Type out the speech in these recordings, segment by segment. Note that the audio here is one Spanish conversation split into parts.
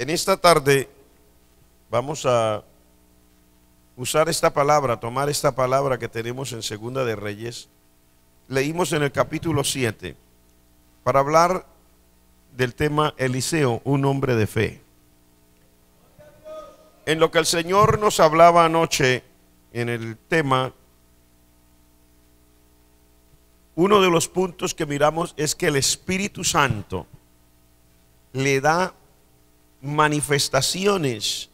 En esta tarde vamos a usar esta palabra, tomar esta palabra que tenemos en Segunda de Reyes. Leímos en el capítulo 7 para hablar del tema Eliseo, un hombre de fe. En lo que el Señor nos hablaba anoche en el tema, uno de los puntos que miramos es que el Espíritu Santo le da manifestaciones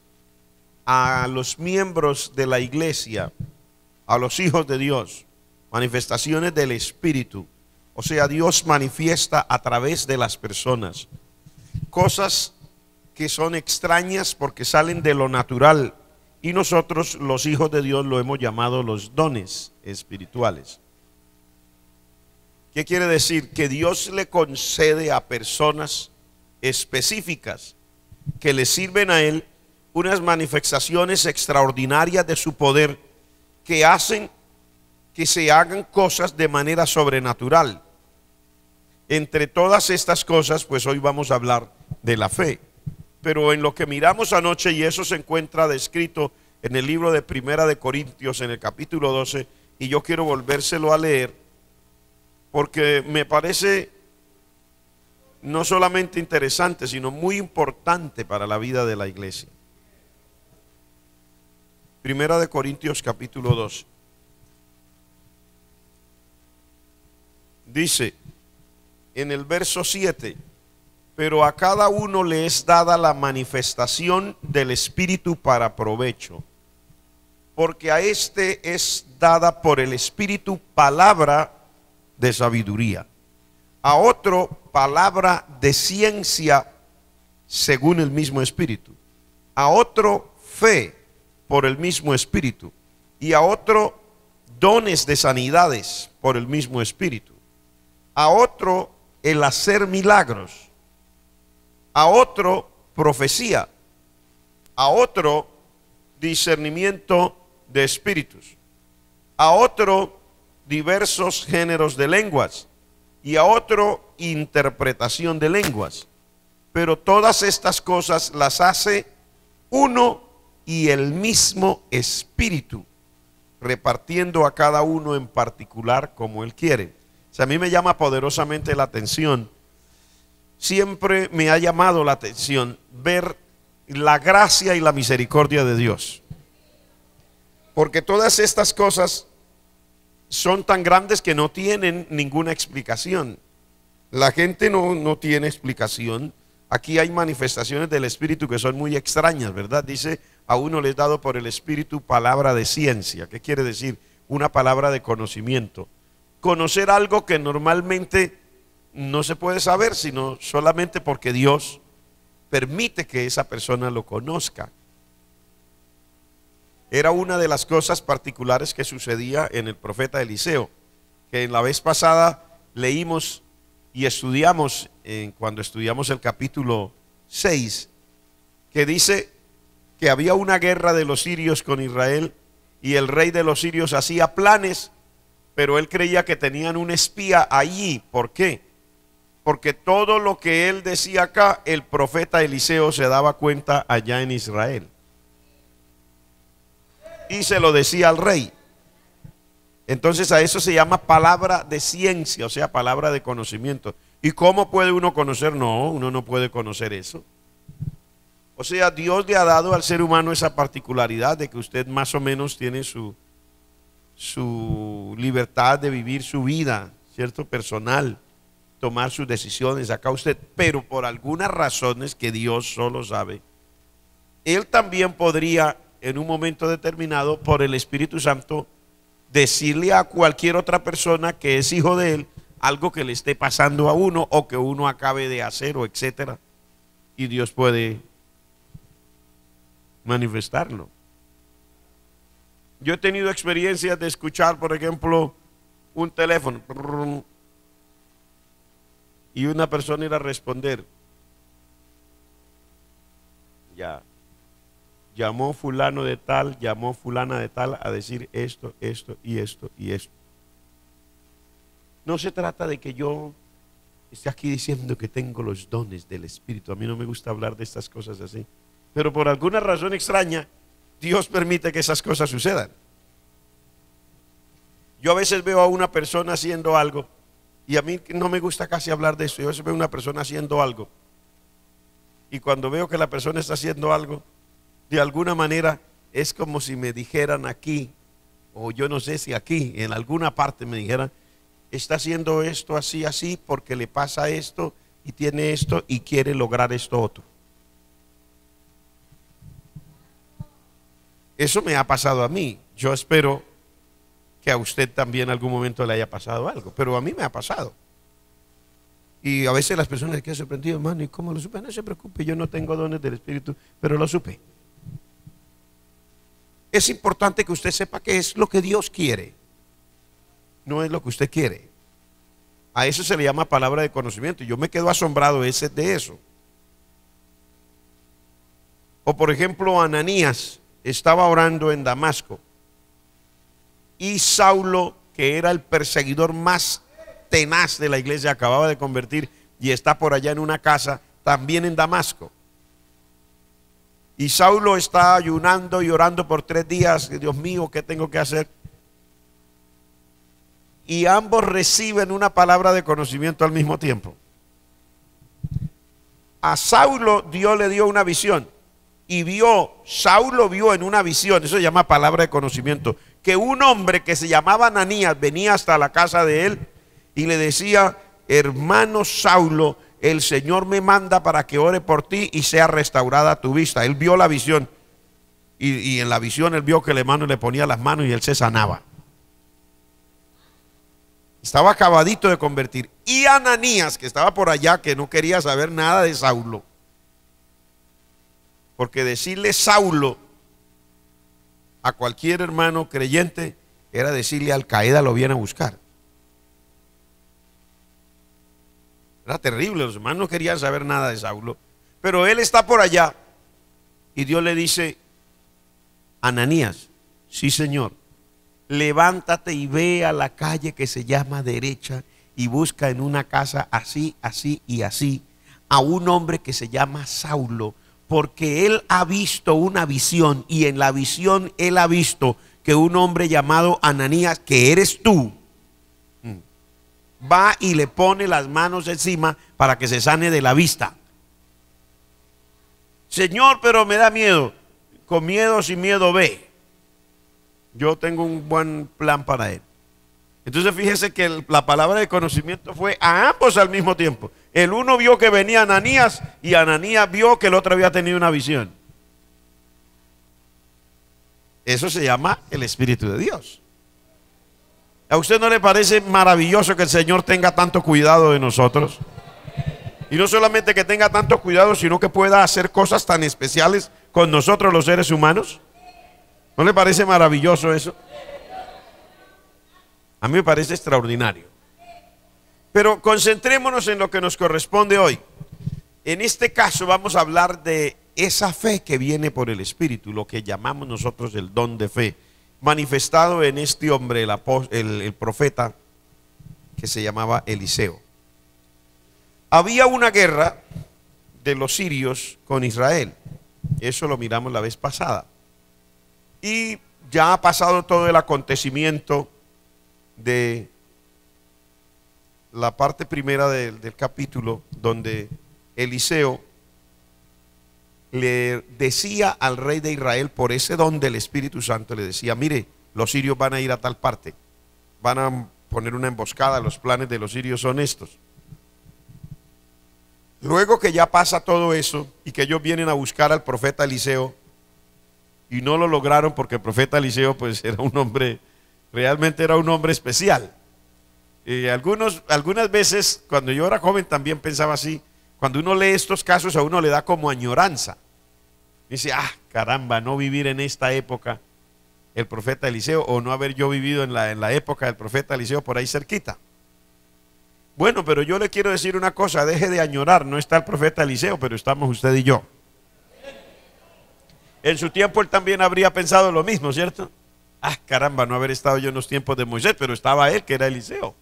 a los miembros de la iglesia, a los hijos de Dios, manifestaciones del Espíritu. O sea, Dios manifiesta a través de las personas cosas que son extrañas porque salen de lo natural, y nosotros los hijos de Dios lo hemos llamado los dones espirituales. ¿Qué quiere decir? Que Dios le concede a personas específicas que le sirven a Él unas manifestaciones extraordinarias de su poder que hacen que se hagan cosas de manera sobrenatural. Entre todas estas cosas, pues hoy vamos a hablar de la fe. Pero en lo que miramos anoche, y eso se encuentra descrito en el libro de Primera de Corintios, en el capítulo 12, y yo quiero volvérselo a leer, porque me parece no solamente interesante, sino muy importante para la vida de la iglesia. Primera de Corintios capítulo 12. Dice en el verso 7: pero a cada uno le es dada la manifestación del Espíritu para provecho, porque a este es dada por el Espíritu palabra de sabiduría, a otro palabra de ciencia según el mismo Espíritu, a otro fe por el mismo Espíritu, y a otro dones de sanidades por el mismo Espíritu, a otro el hacer milagros, a otro profecía, a otro discernimiento de espíritus, a otro diversos géneros de lenguas, y a otro interpretación de lenguas. Pero todas estas cosas las hace uno y el mismo Espíritu, repartiendo a cada uno en particular como Él quiere. O sea, a mí me llama poderosamente la atención, siempre me ha llamado la atención ver la gracia y la misericordia de Dios, porque todas estas cosas son tan grandes que no tienen ninguna explicación. La gente no tiene explicación. Aquí hay manifestaciones del Espíritu que son muy extrañas, ¿verdad? Dice, a uno le es dado por el Espíritu palabra de ciencia. ¿Qué quiere decir? Una palabra de conocimiento. Conocer algo que normalmente no se puede saber, sino solamente porque Dios permite que esa persona lo conozca. Era una de las cosas particulares que sucedía en el profeta Eliseo, que en la vez pasada leímos y estudiamos, cuando estudiamos el capítulo 6, que dice que había una guerra de los sirios con Israel, y el rey de los sirios hacía planes, pero él creía que tenían un espía allí. ¿Por qué? Porque todo lo que él decía acá, el profeta Eliseo se daba cuenta allá en Israel, y se lo decía al rey. Entonces a eso se llama palabra de ciencia, o sea, palabra de conocimiento. ¿Y cómo puede uno conocer? No, uno no puede conocer eso. O sea, Dios le ha dado al ser humano esa particularidad de que usted más o menos tiene su libertad de vivir su vida, ¿cierto? Personal, tomar sus decisiones acá usted, pero por algunas razones que Dios solo sabe, Él también podría en un momento determinado, por el Espíritu Santo, decirle a cualquier otra persona que es hijo de Él algo que le esté pasando a uno, o que uno acabe de hacer, o etcétera, y Dios puede manifestarlo. Yo he tenido experiencias de escuchar, por ejemplo, un teléfono y una persona ir a responder. Ya llamó fulano de tal, llamó fulana de tal a decir esto, esto y esto y esto. No se trata de que yo esté aquí diciendo que tengo los dones del Espíritu. A mí no me gusta hablar de estas cosas así. Pero por alguna razón extraña, Dios permite que esas cosas sucedan. Yo a veces veo a una persona haciendo algo, y a mí no me gusta casi hablar de eso. Yo a veces veo a una persona haciendo algo, y cuando veo que la persona está haciendo algo, de alguna manera es como si me dijeran aquí, o yo no sé si aquí, en alguna parte me dijeran, está haciendo esto así, así, porque le pasa esto, y tiene esto, y quiere lograr esto otro. Eso me ha pasado a mí. Yo espero que a usted también en algún momento le haya pasado algo, pero a mí me ha pasado. Y a veces las personas se quedan sorprendidas, hermano, ¿y cómo lo supe? No se preocupe, yo no tengo dones del Espíritu, pero lo supe. Es importante que usted sepa que es lo que Dios quiere, no es lo que usted quiere. A eso se le llama palabra de conocimiento. Yo me quedo asombrado de eso. O por ejemplo, Ananías estaba orando en Damasco, y Saulo, que era el perseguidor más tenaz de la iglesia, acababa de convertir y está por allá en una casa también en Damasco. Y Saulo está ayunando y orando por 3 días. Dios mío, ¿qué tengo que hacer? Y ambos reciben una palabra de conocimiento al mismo tiempo. A Saulo Dios le dio una visión. Y Saulo vio en una visión, eso se llama palabra de conocimiento, que un hombre que se llamaba Ananías venía hasta la casa de él y le decía, hermano Saulo, el Señor me manda para que ore por ti y sea restaurada tu vista. Él vio la visión y en la visión él vio que el hermano le ponía las manos y él se sanaba. Estaba acabadito de convertir. Y Ananías, que estaba por allá, que no quería saber nada de Saulo, porque decirle Saulo a cualquier hermano creyente era decirle Al Qaeda lo viene a buscar. Era terrible, los hermanos no querían saber nada de Saulo. Pero él está por allá y Dios le dice, Ananías, sí Señor, levántate y ve a la calle que se llama derecha y busca en una casa así, así y así a un hombre que se llama Saulo, porque él ha visto una visión y en la visión él ha visto que un hombre llamado Ananías, que eres tú, va y le pone las manos encima para que se sane de la vista. Señor, pero me da miedo. Con miedo, sin miedo, ve. Yo tengo un buen plan para él. Entonces fíjese que la palabra de conocimiento fue a ambos al mismo tiempo. El uno vio que venía Ananías y Ananías vio que el otro había tenido una visión. Eso se llama el Espíritu de Dios. ¿A usted no le parece maravilloso que el Señor tenga tanto cuidado de nosotros? Y no solamente que tenga tanto cuidado, sino que pueda hacer cosas tan especiales con nosotros los seres humanos. ¿No le parece maravilloso eso? A mí me parece extraordinario. Pero concentrémonos en lo que nos corresponde hoy. En este caso vamos a hablar de esa fe que viene por el Espíritu, lo que llamamos nosotros el don de fe, manifestado en este hombre, el profeta que se llamaba Eliseo. Había una guerra de los sirios con Israel. Eso lo miramos la vez pasada. Y ya ha pasado todo el acontecimiento de la parte primera del capítulo, donde Eliseo le decía al rey de Israel, por ese don del Espíritu Santo, le decía, mire, los sirios van a ir a tal parte, van a poner una emboscada, los planes de los sirios son estos. Luego que ya pasa todo eso y que ellos vienen a buscar al profeta Eliseo y no lo lograron, porque el profeta Eliseo pues era un hombre, realmente era un hombre especial. Algunas veces cuando yo era joven también pensaba así. Cuando uno lee estos casos a uno le da como añoranza. Dice, caramba, no vivir en esta época el profeta Eliseo, o no haber yo vivido en la época del profeta Eliseo por ahí cerquita. Bueno, pero yo le quiero decir una cosa, deje de añorar, no está el profeta Eliseo, pero estamos usted y yo. En su tiempo él también habría pensado lo mismo, ¿cierto? Caramba, no haber estado yo en los tiempos de Moisés, pero estaba él, que era Eliseo.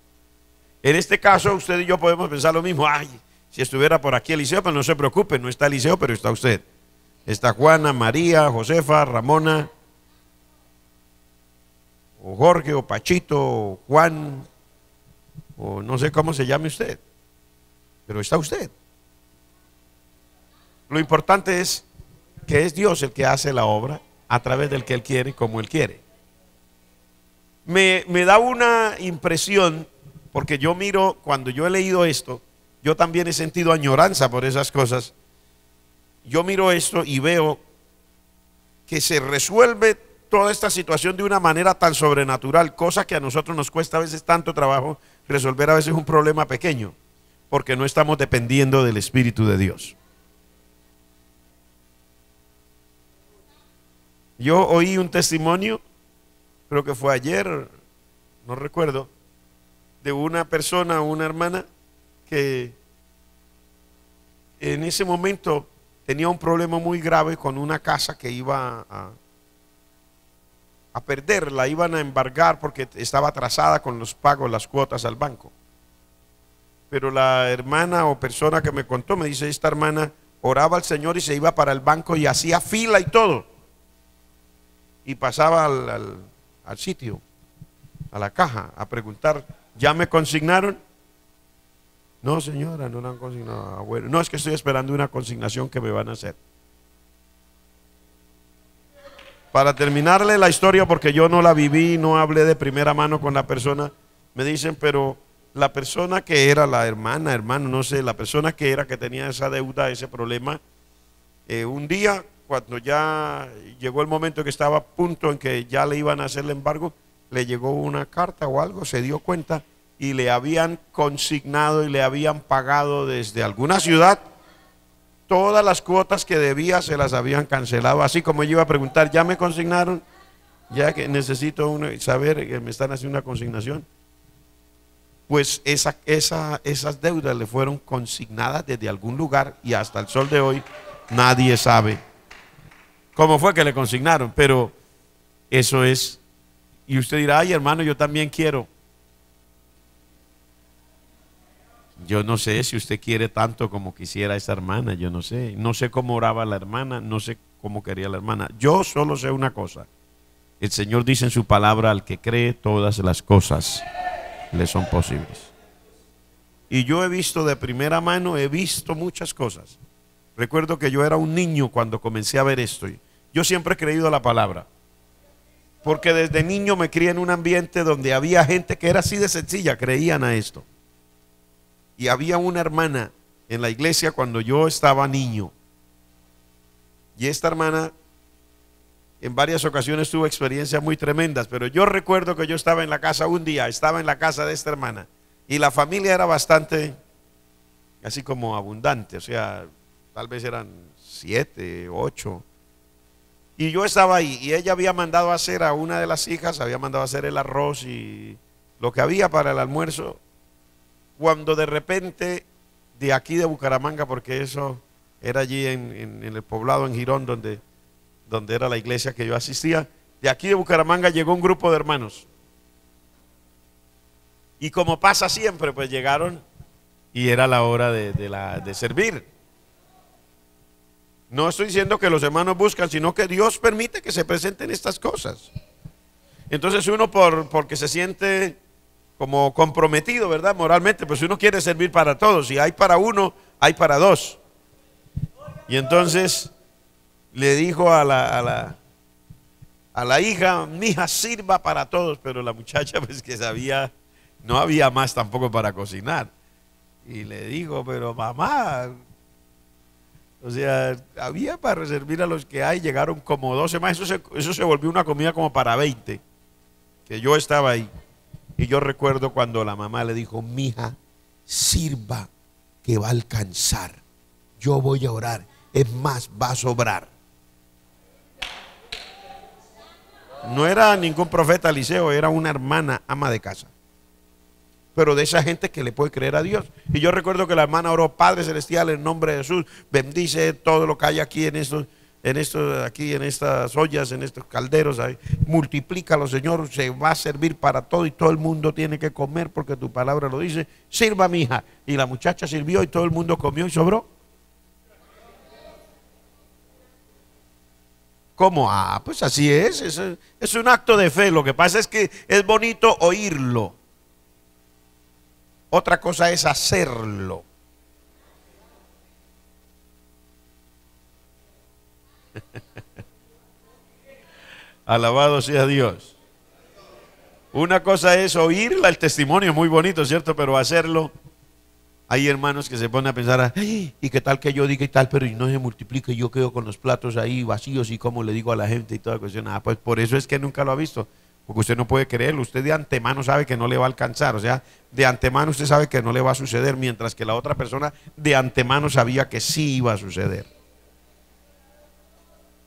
En este caso, usted y yo podemos pensar lo mismo. Ay, si estuviera por aquí Eliseo, pues no se preocupe, no está Eliseo, pero está usted. Está Juana, María, Josefa, Ramona, o Jorge, o Pachito, o Juan, o no sé cómo se llame usted, pero está usted. Lo importante es que es Dios el que hace la obra a través del que Él quiere, como Él quiere. Me da una impresión, porque yo miro, cuando yo he leído esto, yo también he sentido añoranza por esas cosas. Yo miro esto y veo que se resuelve toda esta situación de una manera tan sobrenatural, cosa que a nosotros nos cuesta a veces tanto trabajo resolver a veces un problema pequeño, porque no estamos dependiendo del Espíritu de Dios. Yo oí un testimonio, creo que fue ayer, no recuerdo, de una persona, una hermana, que en ese momento tenía un problema muy grave con una casa que iba a perder, la iban a embargar porque estaba atrasada con los pagos, las cuotas al banco. Pero la hermana o persona que me contó, me dice, esta hermana oraba al Señor y se iba para el banco y hacía fila y todo. Y pasaba al sitio, a la caja, a preguntar, ¿ya me consignaron? No, señora, no la han consignado. Bueno, no, es que estoy esperando una consignación que me van a hacer. Para terminarle la historia, porque yo no la viví, no hablé de primera mano con la persona, me dicen, pero la persona que era la hermano, no sé, la persona que era que tenía esa deuda, ese problema, un día, cuando ya llegó el momento que estaba a punto en que ya le iban a hacer el embargo, le llegó una carta o algo, se dio cuenta y le habían consignado y le habían pagado desde alguna ciudad todas las cuotas que debía, se las habían cancelado. Así como yo iba a preguntar, ¿ya me consignaron? Ya que necesito saber que me están haciendo una consignación. Pues esas deudas le fueron consignadas desde algún lugar y hasta el sol de hoy nadie sabe cómo fue que le consignaron, pero eso es. Y usted dirá, ay hermano, yo también quiero. Yo no sé si usted quiere tanto como quisiera esa hermana, yo no sé. No sé cómo oraba la hermana, no sé cómo quería la hermana. Yo solo sé una cosa. El Señor dice en su palabra, al que cree todas las cosas le son posibles. Y yo he visto de primera mano, he visto muchas cosas. Recuerdo que yo era un niño cuando comencé a ver esto. Yo siempre he creído la palabra, porque desde niño me crié en un ambiente donde había gente que era así de sencilla, creían a esto. Y había una hermana en la iglesia cuando yo estaba niño. Y esta hermana en varias ocasiones tuvo experiencias muy tremendas, pero yo recuerdo que yo estaba en la casa un día, estaba en la casa de esta hermana. Y la familia era bastante, así como abundante, o sea, tal vez eran 7, 8. Y yo estaba ahí y ella había mandado a hacer a una de las hijas, había mandado a hacer el arroz y lo que había para el almuerzo. Cuando de repente, de aquí de Bucaramanga, porque eso era allí en el poblado, en Girón, donde era la iglesia que yo asistía, de aquí de Bucaramanga llegó un grupo de hermanos. Y como pasa siempre, pues llegaron y era la hora de servir. No estoy diciendo que los hermanos buscan, sino que Dios permite que se presenten estas cosas. Entonces uno porque se siente como comprometido, ¿verdad? Moralmente, pues uno quiere servir para todos. Si hay para uno, hay para dos. Y entonces le dijo a la hija, mija, sirva para todos. Pero la muchacha, pues que sabía, no había más tampoco para cocinar. Y le dijo, pero mamá, o sea, había para servir a los que hay, llegaron como 12 más. Eso se volvió una comida como para 20, que yo estaba ahí. Y yo recuerdo cuando la mamá le dijo, mija, sirva que va a alcanzar. Yo voy a orar. Es más, va a sobrar. No era ningún profeta Eliseo, era una hermana ama de casa. Pero de esa gente que le puede creer a Dios. Y yo recuerdo que la hermana oró, Padre Celestial, en nombre de Jesús, bendice todo lo que hay aquí en estos en esto, aquí en estas ollas, en estos calderos, ahí, multiplícalo, Señor, se va a servir para todo y todo el mundo tiene que comer porque tu palabra lo dice. Sirva, mi hija. Y la muchacha sirvió y todo el mundo comió y sobró. ¿Cómo? Ah, pues así es un acto de fe. Lo que pasa es que es bonito oírlo. Otra cosa es hacerlo. Alabado sea Dios. Una cosa es oírla, el testimonio es muy bonito, ¿cierto? Pero hacerlo, hay hermanos que se ponen a pensar, "Ay, y qué tal que yo diga y tal, pero no se multiplique, yo quedo con los platos ahí vacíos y cómo le digo a la gente y toda cuestión". Ah, pues por eso es que nunca lo ha visto, porque usted no puede creerlo, usted de antemano sabe que no le va a alcanzar, o sea, de antemano usted sabe que no le va a suceder, mientras que la otra persona de antemano sabía que sí iba a suceder.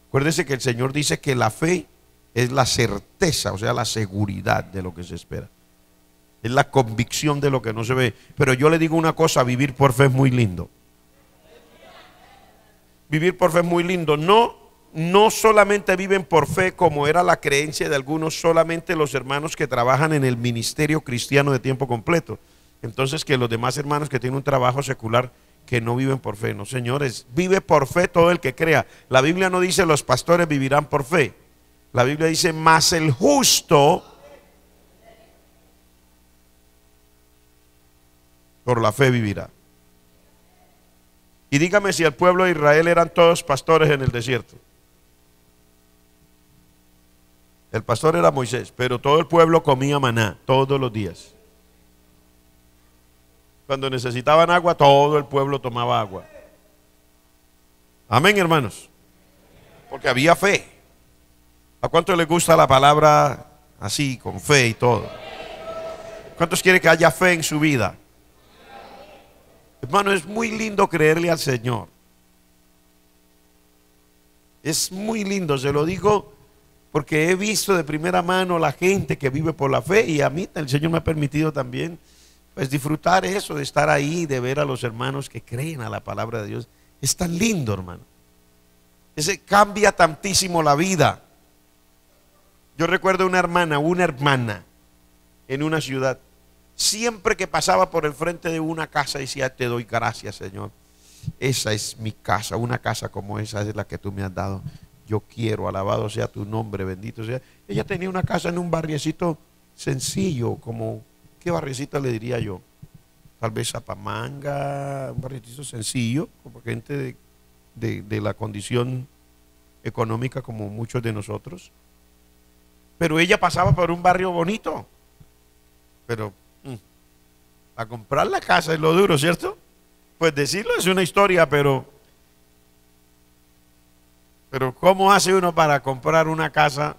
Acuérdese que el Señor dice que la fe es la certeza, o sea, la seguridad de lo que se espera. Es la convicción de lo que no se ve. Pero yo le digo una cosa, vivir por fe es muy lindo. Vivir por fe es muy lindo. No solamente viven por fe como era la creencia de algunos, solamente los hermanos que trabajan en el ministerio cristiano de tiempo completo. Entonces que los demás hermanos que tienen un trabajo secular que no viven por fe. No, señores, vive por fe todo el que crea. La Biblia no dice los pastores vivirán por fe. La Biblia dice, mas el justo por la fe vivirá. Y dígame si el pueblo de Israel eran todos pastores en el desierto. El pastor era Moisés, pero todo el pueblo comía maná todos los días. Cuando necesitaban agua, todo el pueblo tomaba agua. Amén, hermanos. Porque había fe. ¿A cuántos les gusta la palabra así, con fe y todo? ¿Cuántos quieren que haya fe en su vida? Hermano, es muy lindo creerle al Señor. Es muy lindo, se lo digo porque he visto de primera mano la gente que vive por la fe, y a mí el Señor me ha permitido también pues disfrutar eso, de estar ahí, de ver a los hermanos que creen a la palabra de Dios. Es tan lindo, hermano. Ese cambia tantísimo la vida. Yo recuerdo una hermana en una ciudad, siempre que pasaba por el frente de una casa decía, te doy gracias, Señor. Esa es mi casa, una casa como esa es la que tú me has dado. Yo quiero, alabado sea tu nombre, bendito sea. Ella tenía una casa en un barriecito sencillo, como, ¿qué barriecito le diría yo? Tal vez Zapamanga, un barriecito sencillo, como gente de la condición económica como muchos de nosotros. Pero ella pasaba por un barrio bonito. Pero a comprar la casa es lo duro, ¿cierto? Pues decirlo es una historia, pero ¿cómo hace uno para comprar una casa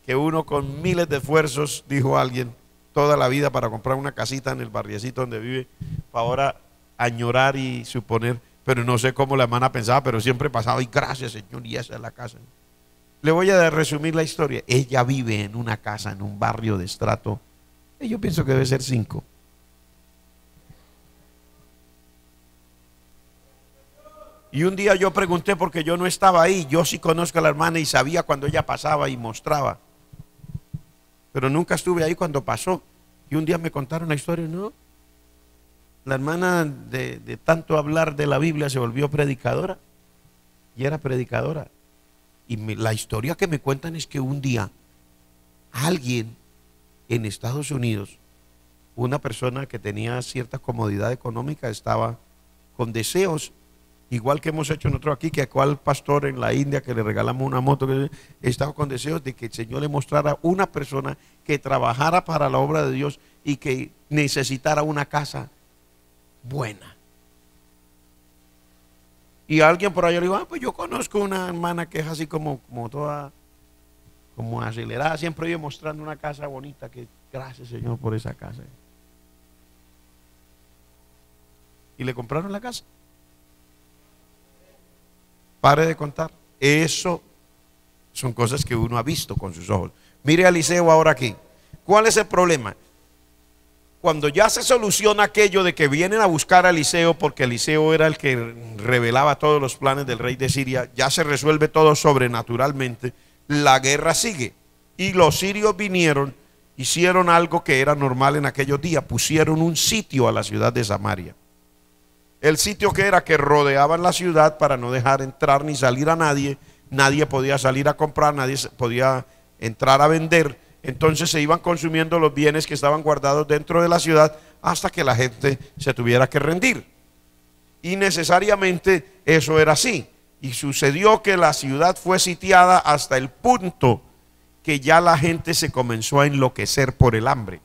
que uno con miles de esfuerzos, dijo alguien, toda la vida para comprar una casita en el barriecito donde vive, para ahora añorar y suponer, pero no sé cómo la hermana pensaba, pero siempre pasaba, y gracias, Señor, y esa es la casa. Le voy a resumir la historia. Ella vive en una casa, en un barrio de estrato, y yo pienso que debe ser 5. Y un día yo pregunté porque yo no estaba ahí, yo sí conozco a la hermana y sabía cuando ella pasaba y mostraba, pero nunca estuve ahí cuando pasó. Y un día me contaron la historia, ¿no? La hermana de tanto hablar de la Biblia se volvió predicadora, y era predicadora. Y la historia que me cuentan es que un día alguien en Estados Unidos, una persona que tenía cierta comodidad económica, estaba con deseos, igual que hemos hecho nosotros aquí, que a cual pastor en la India que le regalamos una moto, que estaba con deseos de que el Señor le mostrara una persona que trabajara para la obra de Dios y que necesitara una casa buena. Y alguien por allá le dijo, pues yo conozco una hermana que es así como toda, como acelerada, siempre vive mostrando una casa bonita, que gracias, Señor, por esa casa. Y le compraron la casa. Pare de contar. Eso son cosas que uno ha visto con sus ojos. Mire a Eliseo ahora aquí. ¿Cuál es el problema? cuando ya se soluciona aquello de que vienen a buscar a Eliseo, porque Eliseo era el que revelaba todos los planes del rey de Siria, ya se resuelve todo sobrenaturalmente, la guerra sigue. Y los sirios vinieron, hicieron algo que era normal en aquellos días, pusieron un sitio a la ciudad de Samaria. El sitio que era que rodeaban la ciudad para no dejar entrar ni salir a nadie, nadie podía salir a comprar, nadie podía entrar a vender. Entonces se iban consumiendo los bienes que estaban guardados dentro de la ciudad hasta que la gente se tuviera que rendir. Y necesariamente eso era así. Y sucedió que la ciudad fue sitiada hasta el punto que ya la gente se comenzó a enloquecer por el hambre.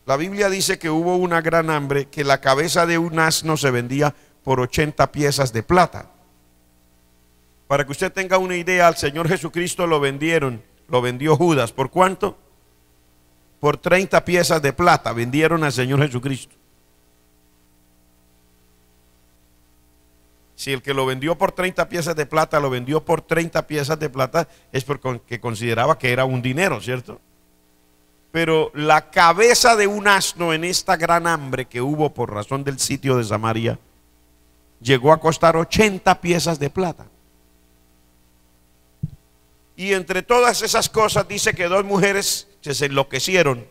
La Biblia dice que hubo una gran hambre, que la cabeza de un asno se vendía por 80 piezas de plata. Para que usted tenga una idea, al Señor Jesucristo lo vendió Judas. ¿Por cuánto? Por 30 piezas de plata vendieron al Señor Jesucristo. Si el que lo vendió por 30 piezas de plata, lo vendió por 30 piezas de plata, es porque consideraba que era un dinero, ¿cierto? Pero la cabeza de un asno en esta gran hambre que hubo por razón del sitio de Samaria, llegó a costar 80 piezas de plata. Y entre todas esas cosas dice que dos mujeres se enloquecieron,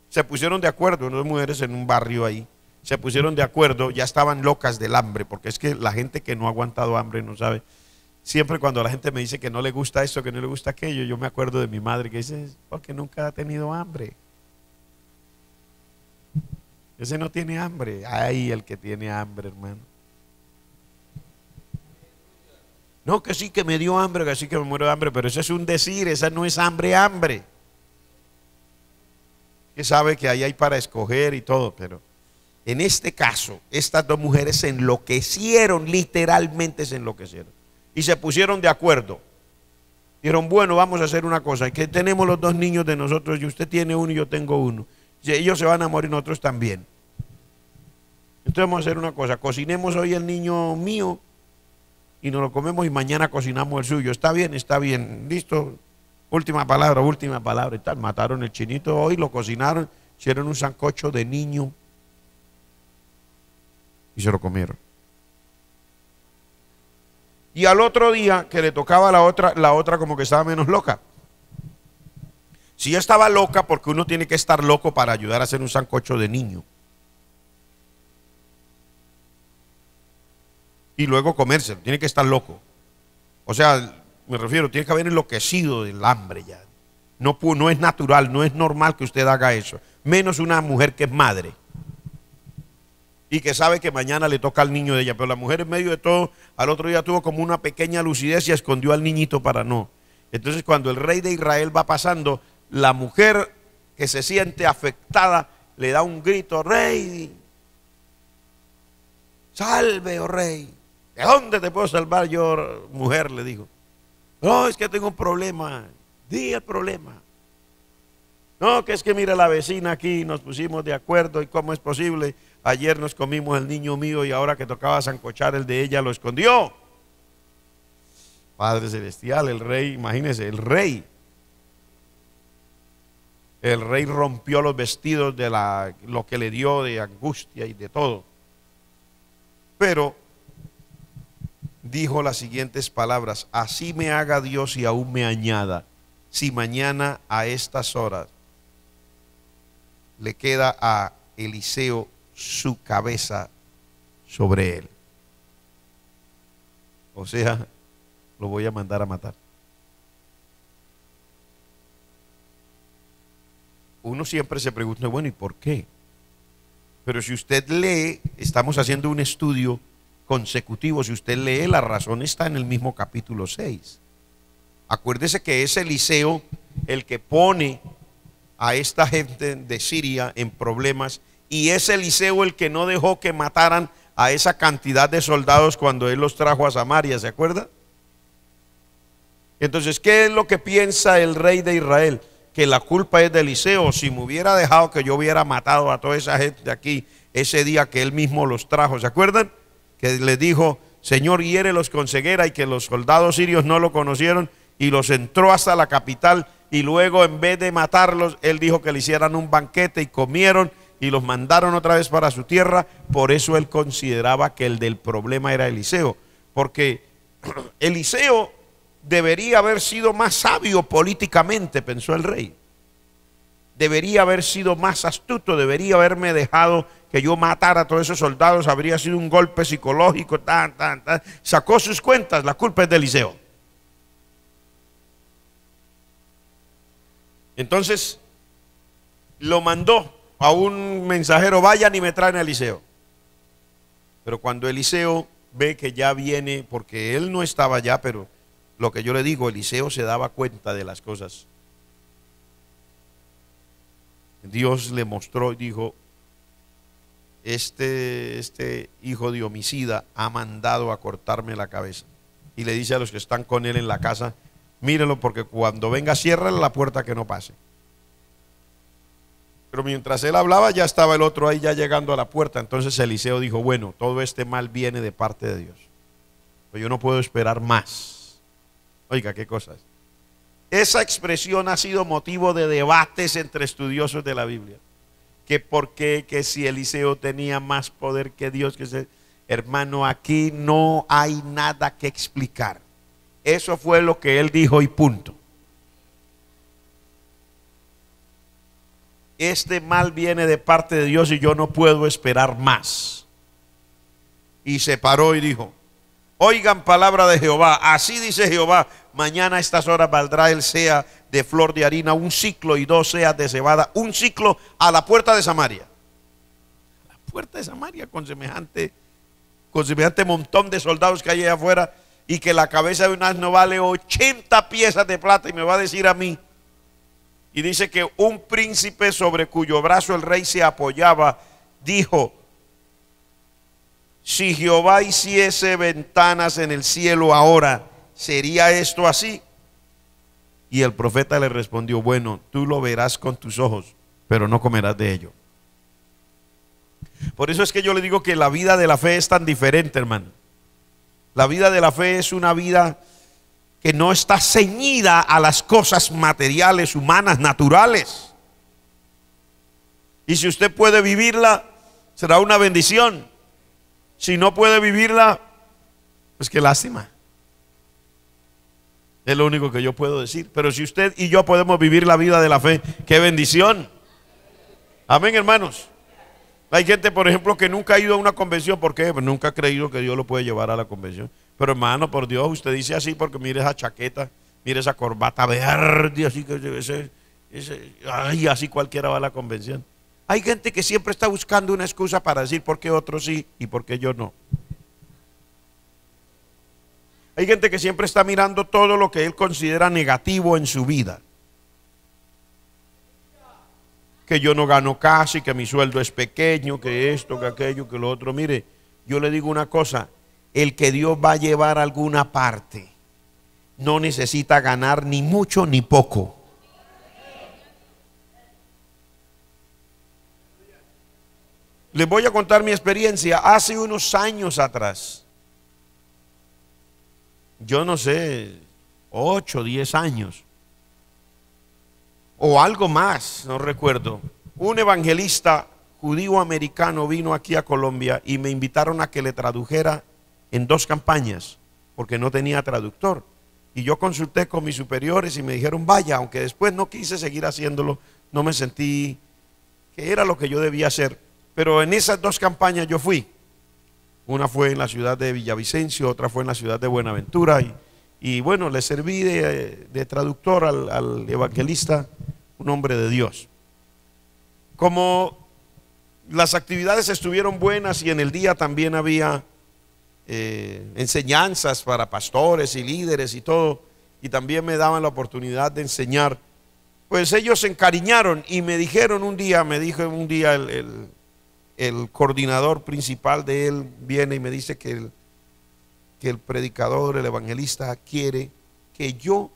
se pusieron de acuerdo, dos mujeres en un barrio ahí, se pusieron de acuerdo, ya estaban locas del hambre, porque es que la gente que no ha aguantado hambre no sabe. Siempre cuando la gente me dice que no le gusta esto, que no le gusta aquello, yo me acuerdo de mi madre que dice, porque nunca ha tenido hambre. Ese no tiene hambre. Ay, el que tiene hambre, hermano. No, que sí que me dio hambre, que sí que me muero de hambre, pero eso es un decir, esa no es hambre, hambre. Que sabe que ahí hay para escoger y todo, pero en este caso, estas dos mujeres se enloquecieron, literalmente se enloquecieron. Y se pusieron de acuerdo. Dijeron, bueno, vamos a hacer una cosa, que tenemos los dos niños de nosotros, y usted tiene uno y yo tengo uno. Ellos se van a morir, nosotros también. Entonces vamos a hacer una cosa, cocinemos hoy el niño mío y nos lo comemos y mañana cocinamos el suyo. Está bien, listo, última palabra y tal. Mataron el chinito hoy, lo cocinaron, hicieron un sancocho de niño y se lo comieron. Y al otro día que le tocaba la otra como que estaba menos loca. Si ya estaba loca, porque uno tiene que estar loco para ayudar a hacer un sancocho de niño. Y luego comérselo, tiene que estar loco. O sea, me refiero, tiene que haber enloquecido del hambre ya. No es natural, no es normal que usted haga eso. Menos una mujer que es madre. Y que sabe que mañana le toca al niño de ella. Pero la mujer en medio de todo, al otro día tuvo como una pequeña lucidez y escondió al niñito para no. Entonces cuando el rey de Israel va pasando, la mujer que se siente afectada le da un grito, rey, salve, oh rey. ¿De dónde te puedo salvar yo, mujer? Le dijo. No, es que tengo un problema. Di el problema. No, que es que mira la vecina aquí, nos pusimos de acuerdo y cómo es posible. Ayer nos comimos el niño mío y ahora que tocaba sancochar el de ella lo escondió. Padre Celestial, el rey, imagínense, el rey rompió los vestidos de lo que le dio de angustia y de todo. Pero dijo las siguientes palabras: así me haga Dios y aún me añada, si mañana a estas horas le queda a Eliseo su cabeza sobre él. O sea, lo voy a mandar a matar. Uno siempre se pregunta, bueno, ¿y por qué? Pero si usted lee, estamos haciendo un estudio consecutivo, si usted lee, la razón está en el mismo capítulo 6. Acuérdese que es Eliseo el que pone a esta gente de Siria en problemas, y es Eliseo el que no dejó que mataran a esa cantidad de soldados cuando él los trajo a Samaria, ¿se acuerda? Entonces, ¿qué es lo que piensa el rey de Israel? Que la culpa es de Eliseo. Si me hubiera dejado que yo hubiera matado a toda esa gente de aquí ese día que él mismo los trajo, ¿se acuerdan? Que le dijo, Señor, hiérelos con ceguera, y que los soldados sirios no lo conocieron y los entró hasta la capital y luego en vez de matarlos, él dijo que le hicieran un banquete y comieron y los mandaron otra vez para su tierra. Por eso él consideraba que el del problema era Eliseo, porque Eliseo debería haber sido más sabio políticamente, pensó el rey. Debería haber sido más astuto, debería haberme dejado que yo matara a todos esos soldados, habría sido un golpe psicológico, Sacó sus cuentas, la culpa es de Eliseo. Entonces lo mandó a un mensajero, vayan y me traen a Eliseo. Pero cuando Eliseo ve que ya viene, porque él no estaba allá, pero lo que yo le digo, Eliseo se daba cuenta de las cosas. Dios le mostró y dijo, este hijo de homicida ha mandado a cortarme la cabeza. Y le dice a los que están con él en la casa, mírenlo, porque cuando venga ciérrale la puerta que no pase. Pero mientras él hablaba, ya estaba el otro ahí ya llegando a la puerta. Entonces Eliseo dijo, bueno, todo este mal viene de parte de Dios, pero yo no puedo esperar más. Oiga, qué cosas. Esa expresión ha sido motivo de debates entre estudiosos de la Biblia. Que por qué, que si Eliseo tenía más poder que Dios, hermano, aquí no hay nada que explicar. Eso fue lo que él dijo y punto. Este mal viene de parte de Dios y yo no puedo esperar más. Y se paró y dijo, oigan palabra de Jehová, así dice Jehová, mañana a estas horas valdrá el seah de flor de harina, un ciclo, y 2 seas de cebada, un ciclo a la puerta de Samaria. La puerta de Samaria con semejante montón de soldados que hay allá afuera, y que la cabeza de un asno vale 80 piezas de plata, y me va a decir a mí. Y dice que un príncipe sobre cuyo brazo el rey se apoyaba, dijo, si Jehová hiciese ventanas en el cielo ahora, ¿sería esto así? Y el profeta le respondió, bueno, tú lo verás con tus ojos, pero no comerás de ello. Por eso es que yo le digo que la vida de la fe es tan diferente, hermano. La vida de la fe es una vida que no está ceñida a las cosas materiales, humanas, naturales. Y si usted puede vivirla, será una bendición. Si no puede vivirla, pues qué lástima. Es lo único que yo puedo decir. Pero si usted y yo podemos vivir la vida de la fe, qué bendición. Amén, hermanos. Hay gente, por ejemplo, que nunca ha ido a una convención. ¿Por qué? Pues nunca ha creído que Dios lo puede llevar a la convención. Pero hermano, por Dios, usted dice así porque mire esa chaqueta, mire esa corbata verde, así que ay, así cualquiera va a la convención. Hay gente que siempre está buscando una excusa para decir por qué otros sí y por qué yo no. Hay gente que siempre está mirando todo lo que él considera negativo en su vida. Que yo no gano casi, que mi sueldo es pequeño, que esto, que aquello, que lo otro. Mire, yo le digo una cosa, el que Dios va a llevar a alguna parte no necesita ganar ni mucho ni poco. Les voy a contar mi experiencia. Hace unos años atrás, yo no sé, 8, 10 años, o algo más, no recuerdo, un evangelista judío americano vino aquí a Colombia y me invitaron a que le tradujera en 2 campañas, porque no tenía traductor. Y yo consulté con mis superiores y me dijeron, vaya, aunque después no quise seguir haciéndolo, no me sentí que era lo que yo debía hacer. Pero en esas 2 campañas yo fui. Una fue en la ciudad de Villavicencio, otra fue en la ciudad de Buenaventura. Y bueno, le serví de traductor al evangelista, un hombre de Dios. Como las actividades estuvieron buenas y en el día también había enseñanzas para pastores y líderes y todo, y también me daban la oportunidad de enseñar, pues ellos se encariñaron y me dijeron un día, el coordinador principal de él viene y me dice que el predicador, el evangelista quiere que yo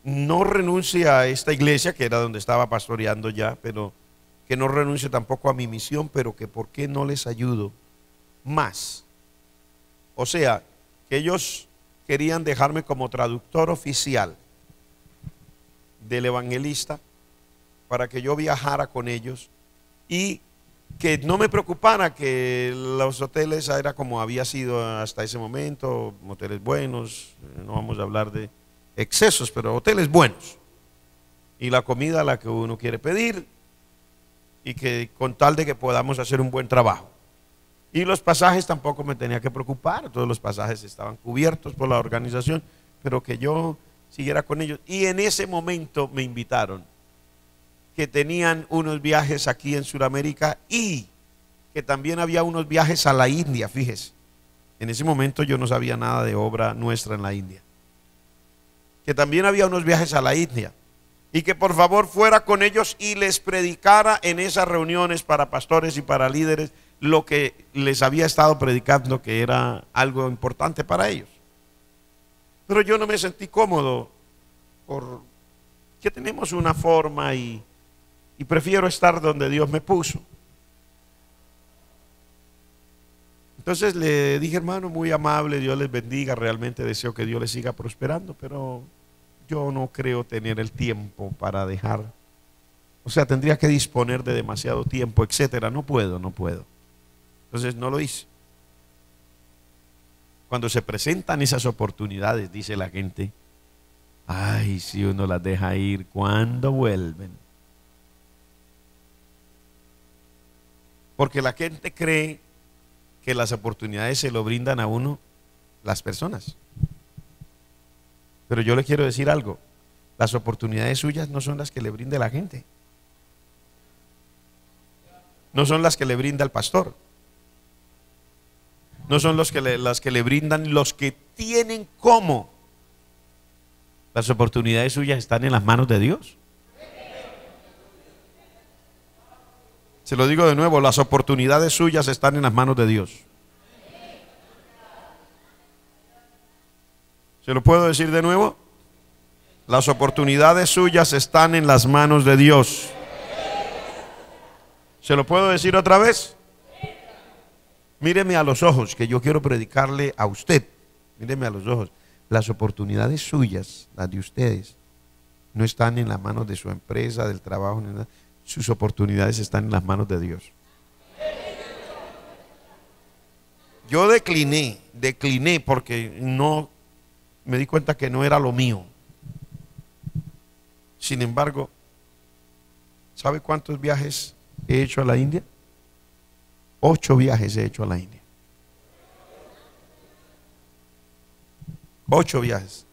no renuncie a esta iglesia, que era donde estaba pastoreando ya, pero que no renuncie tampoco a mi misión, pero que por qué no les ayudo más. O sea, que querían dejarme como traductor oficial del evangelista para que yo viajara con ellos y que no me preocupara que los hoteles era como había sido hasta ese momento, hoteles buenos, no vamos a hablar de excesos, pero hoteles buenos. Y la comida la que uno quiere pedir y que con tal de que podamos hacer un buen trabajo. Y los pasajes tampoco me tenía que preocupar, todos los pasajes estaban cubiertos por la organización, pero que yo siguiera con ellos. Y en ese momento me invitaron, que tenían unos viajes aquí en Sudamérica y que también había unos viajes a la India, fíjese. En ese momento yo no sabía nada de obra nuestra en la India. Que también había unos viajes a la India y que por favor fuera con ellos y les predicara en esas reuniones para pastores y para líderes lo que les había estado predicando, que era algo importante para ellos. Pero yo no me sentí cómodo porque tenemos una forma y prefiero estar donde Dios me puso. Entonces le dije, hermano, muy amable, Dios les bendiga, realmente deseo que Dios les siga prosperando, pero yo no creo tener el tiempo para dejar, o sea, tendría que disponer de demasiado tiempo, etcétera. No puedo. Entonces no lo hice. Cuando se presentan esas oportunidades, dice la gente, ay, si uno las deja ir, ¿cuándo vuelven? Porque la gente cree que las oportunidades se lo brindan a uno las personas. Pero yo le quiero decir algo, las oportunidades suyas no son las que le brinda la gente. No son las que le brinda el pastor. No son las que le brindan los que tienen cómo. Las oportunidades suyas están en las manos de Dios. Se lo digo de nuevo, las oportunidades suyas están en las manos de Dios. ¿Se lo puedo decir de nuevo? Las oportunidades suyas están en las manos de Dios. ¿Se lo puedo decir otra vez? Míreme a los ojos, que yo quiero predicarle a usted. Míreme a los ojos. Las oportunidades suyas, las de ustedes, no están en las manos de su empresa, del trabajo, ni nada. Sus oportunidades están en las manos de Dios. Yo decliné porque no me di cuenta que no era lo mío. Sin embargo, ¿sabe cuántos viajes he hecho a la India? 8 viajes he hecho a la India. 8 viajes.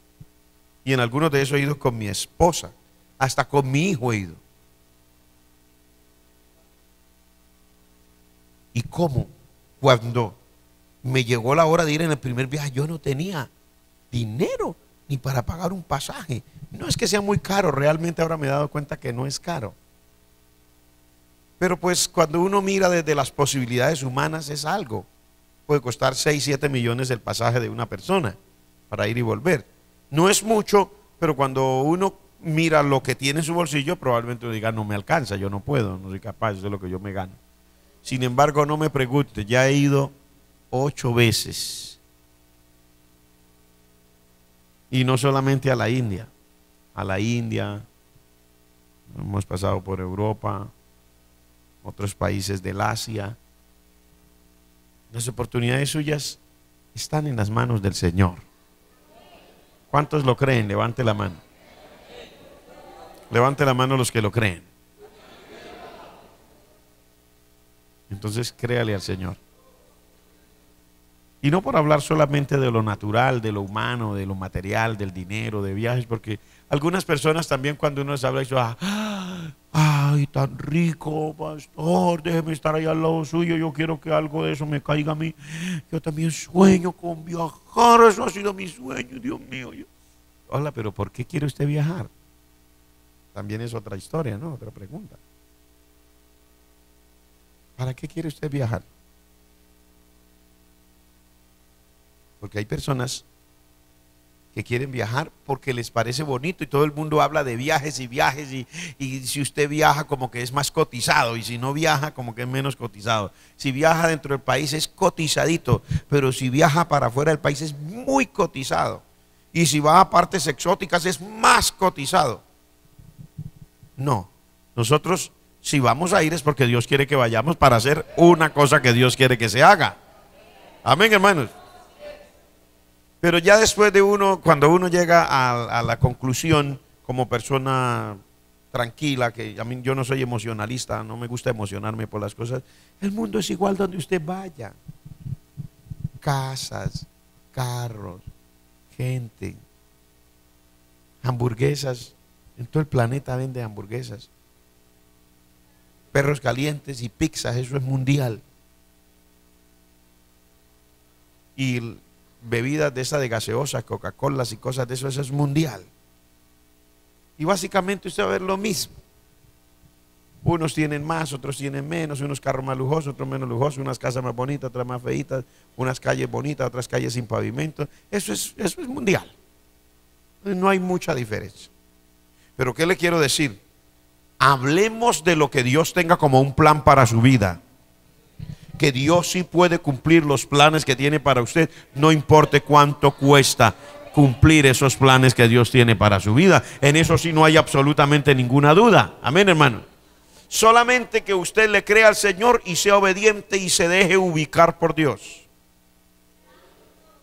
Y en algunos de esos he ido con mi esposa, hasta con mi hijo he ido. ¿Y cómo? Cuando me llegó la hora de ir en el primer viaje, yo no tenía dinero ni para pagar un pasaje. No es que sea muy caro, realmente ahora me he dado cuenta que no es caro. Pero pues cuando uno mira desde las posibilidades humanas es algo. Puede costar 6, 7 millones el pasaje de una persona para ir y volver. No es mucho, pero cuando uno mira lo que tiene en su bolsillo, probablemente uno diga, no me alcanza, yo no puedo, no soy capaz, eso es lo que yo me gano. Sin embargo, no me pregunte, ya he ido 8 veces. Y no solamente a la India, hemos pasado por Europa, otros países del Asia. Las oportunidades suyas están en las manos del Señor. ¿Cuántos lo creen? Levante la mano. Levante la mano los que lo creen. Entonces créale al Señor. Y no por hablar solamente de lo natural, de lo humano, de lo material, del dinero, de viajes, porque algunas personas también cuando uno les habla dicen, ay, tan rico, pastor, déjeme estar ahí al lado suyo, yo quiero que algo de eso me caiga a mí. Yo también sueño con viajar, eso ha sido mi sueño, Dios mío. Hola, pero ¿por qué quiere usted viajar? También es otra historia, ¿no? Otra pregunta. ¿Para qué quiere usted viajar? Porque hay personas que quieren viajar porque les parece bonito y todo el mundo habla de viajes y si usted viaja como que es más cotizado y si no viaja como que es menos cotizado. Si viaja dentro del país es cotizadito, pero si viaja para afuera del país es muy cotizado. Y si va a partes exóticas es más cotizado. No, nosotros si vamos a ir es porque Dios quiere que vayamos para hacer una cosa que Dios quiere que se haga. Amén, hermanos. Pero ya después de cuando uno llega a la conclusión como persona tranquila, que a mí yo no soy emocionalista, no me gusta emocionarme por las cosas. El mundo es igual donde usted vaya. Casas, carros, gente, hamburguesas. En todo el planeta venden hamburguesas, perros calientes y pizzas. Eso es mundial. Y bebidas de esas de gaseosas, Coca-Colas y cosas de eso es mundial. Y básicamente usted va a ver lo mismo. Unos tienen más, otros tienen menos, unos carros más lujosos, otros menos lujosos, unas casas más bonitas, otras más feitas, unas calles bonitas, otras calles sin pavimento. Eso es mundial. No hay mucha diferencia. Pero ¿qué le quiero decir? Hablemos de lo que Dios tenga como un plan para su vida. Que Dios sí puede cumplir los planes que tiene para usted, no importe cuánto cuesta cumplir esos planes que Dios tiene para su vida. En eso sí no hay absolutamente ninguna duda. Amén, hermano. Solamente que usted le crea al Señor y sea obediente y se deje ubicar por Dios.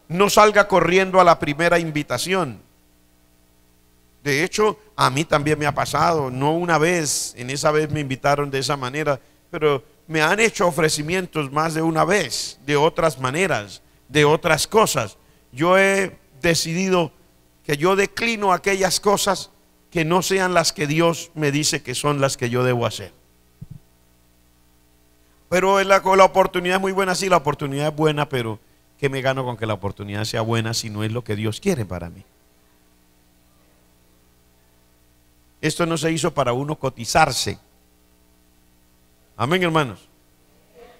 No salga corriendo a la primera invitación. De hecho, a mí también me ha pasado, no una vez, en esa vez me invitaron de esa manera, pero me han hecho ofrecimientos más de una vez, de otras maneras, de otras cosas. Yo he decidido que yo declino aquellas cosas que no sean las que Dios me dice que son las que yo debo hacer. Pero la oportunidad es muy buena, sí, la oportunidad es buena, pero ¿qué me gano con que la oportunidad sea buena si no es lo que Dios quiere para mí? Esto no se hizo para uno cotizarse. Amén, hermanos.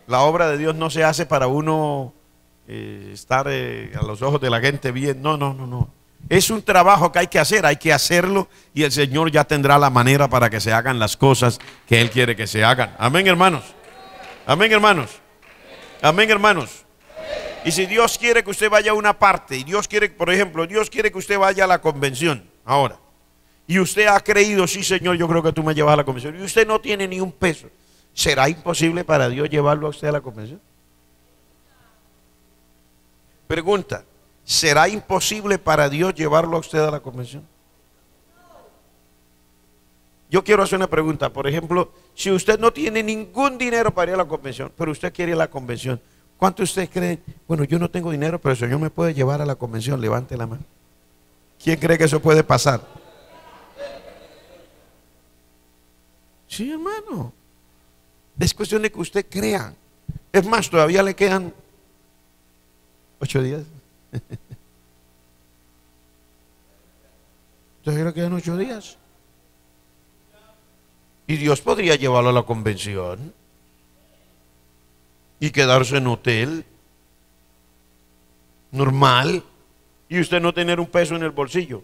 La obra de Dios no se hace para uno estar a los ojos de la gente bien. No, no, no, no. Es un trabajo que hay que hacerlo y el Señor ya tendrá la manera para que se hagan las cosas que Él quiere que se hagan. Amén, hermanos. Amén, hermanos. Amén, hermanos. Y si Dios quiere que usted vaya a una parte, y Dios quiere, por ejemplo, Dios quiere que usted vaya a la convención ahora, y usted ha creído, sí, Señor, yo creo que tú me llevas a la convención, y usted no tiene ni un peso, ¿será imposible para Dios llevarlo a usted a la convención? Pregunta, ¿será imposible para Dios llevarlo a usted a la convención? Yo quiero hacer una pregunta. Por ejemplo, si usted no tiene ningún dinero para ir a la convención, pero usted quiere ir a la convención, ¿cuánto usted cree? Bueno, yo no tengo dinero, pero el Señor me puede llevar a la convención. Levante la mano. ¿Quién cree que eso puede pasar? Sí, hermano. Es cuestión de que usted crea. Es más, todavía le quedan 8 días. Todavía le quedan 8 días. Y Dios podría llevarlo a la convención y quedarse en hotel normal y usted no tener un peso en el bolsillo.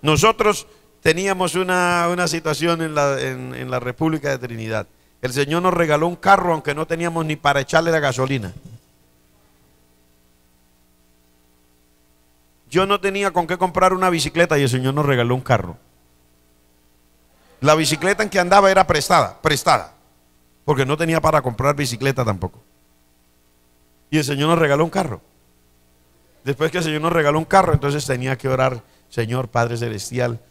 Nosotros teníamos una situación en la República de Trinidad. El Señor nos regaló un carro aunque no teníamos ni para echarle la gasolina. Yo no tenía con qué comprar una bicicleta y el Señor nos regaló un carro. La bicicleta en que andaba era prestada, porque no tenía para comprar bicicleta tampoco. Y el Señor nos regaló un carro. Después que el Señor nos regaló un carro, entonces tenía que orar, Señor Padre Celestial,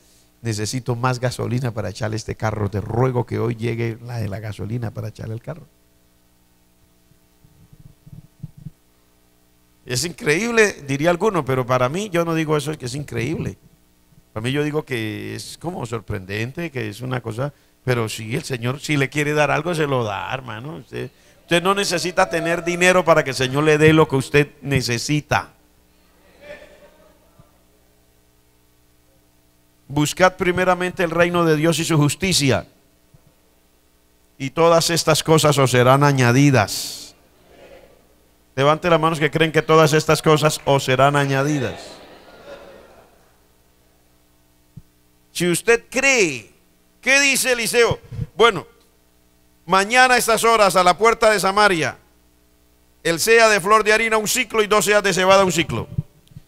necesito más gasolina para echarle este carro. Te ruego que hoy llegue la gasolina para echarle el carro. Es increíble, diría alguno, pero para mí yo no digo eso, es que es increíble. Para mí yo digo que es como sorprendente, que es una cosa, pero sí, el Señor si le quiere dar algo se lo da, hermano. Usted no necesita tener dinero para que el Señor le dé lo que usted necesita. Buscad primeramente el reino de Dios y su justicia, y todas estas cosas os serán añadidas. Levante las manos que creen que todas estas cosas os serán añadidas. Si usted cree, ¿qué dice Eliseo? Bueno, mañana a estas horas a la puerta de Samaria el seah de flor de harina un ciclo y 2 seas de cebada un ciclo.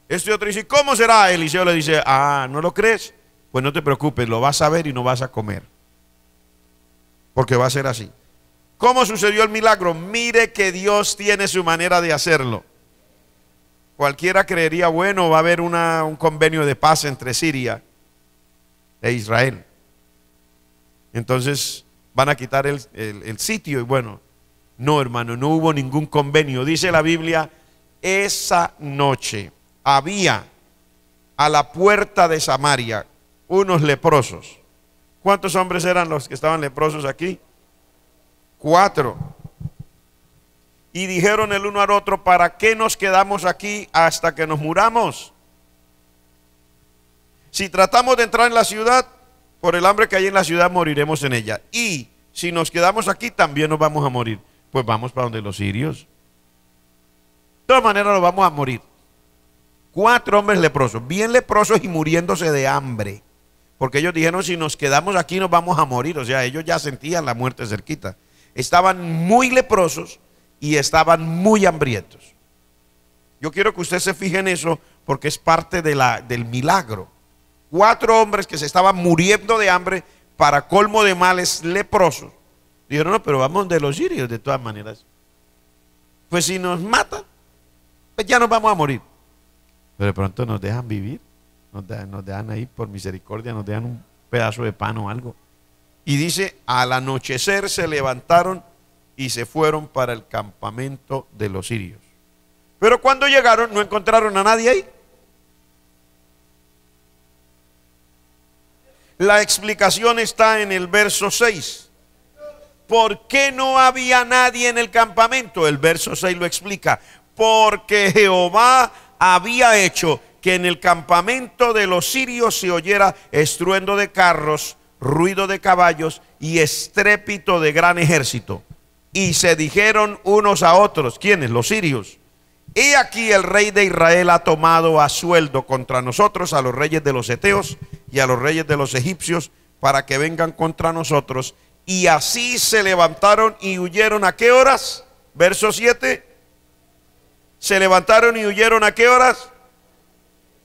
Este otro dice, ¿cómo será? Eliseo le dice, ¿no lo crees? Pues no te preocupes, lo vas a ver y no vas a comer. Porque va a ser así. ¿Cómo sucedió el milagro? Mire que Dios tiene su manera de hacerlo. Cualquiera creería, bueno, va a haber un convenio de paz entre Siria e Israel. Entonces van a quitar el sitio. Y bueno, no, hermano, no hubo ningún convenio. Dice la Biblia, esa noche había a la puerta de Samaria unos leprosos. ¿Cuántos hombres eran los que estaban leprosos aquí? 4. Y dijeron el uno al otro, ¿para qué nos quedamos aquí hasta que nos muramos? Si tratamos de entrar en la ciudad, por el hambre que hay en la ciudad moriremos en ella. Y si nos quedamos aquí, también nos vamos a morir. Pues vamos para donde los sirios. De todas maneras nos vamos a morir. 4 hombres leprosos, bien leprosos y muriéndose de hambre. Porque ellos dijeron, si nos quedamos aquí nos vamos a morir. O sea, ellos ya sentían la muerte cerquita. Estaban muy leprosos y estaban muy hambrientos. Yo quiero que usted se fije en eso porque es parte del milagro. 4 hombres que se estaban muriendo de hambre, para colmo de males, leprosos. Dijeron, no, pero vamos de los sirios de todas maneras. Pues si nos matan, pues ya nos vamos a morir. Pero de pronto nos dejan vivir, nos dejan ahí por misericordia, nos dejan un pedazo de pan o algo. Y dice, al anochecer se levantaron y se fueron para el campamento de los sirios. Pero cuando llegaron no encontraron a nadie ahí. La explicación está en el verso 6. ¿Por qué no había nadie en el campamento? El verso 6 lo explica. Porque Jehová había hecho que en el campamento de los sirios se oyera estruendo de carros, ruido de caballos y estrépito de gran ejército. Y se dijeron unos a otros, ¿quiénes? Los sirios. He aquí el rey de Israel ha tomado a sueldo contra nosotros a los reyes de los heteos y a los reyes de los egipcios para que vengan contra nosotros. Y así se levantaron y huyeron. ¿A qué horas? Verso 7. Se levantaron y huyeron. ¿A qué horas?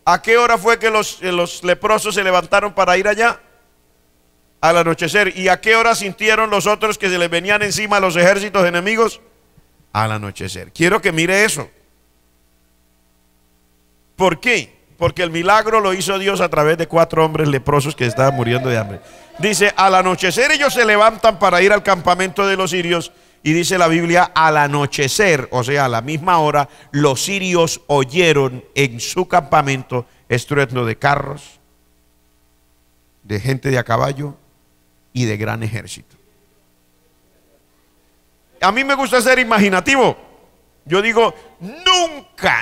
¿A qué hora fue que los leprosos se levantaron para ir allá? Al anochecer. ¿Y a qué hora sintieron los otros que se les venían encima a los ejércitos enemigos? Al anochecer. Quiero que mire eso. ¿Por qué? Porque el milagro lo hizo Dios a través de 4 hombres leprosos que estaban muriendo de hambre. Dice, al anochecer ellos se levantan para ir al campamento de los sirios. Y dice la Biblia, al anochecer, o sea, a la misma hora, los sirios oyeron en su campamento estruendo de carros, de gente de a caballo y de gran ejército. A mí me gusta ser imaginativo. Yo digo, nunca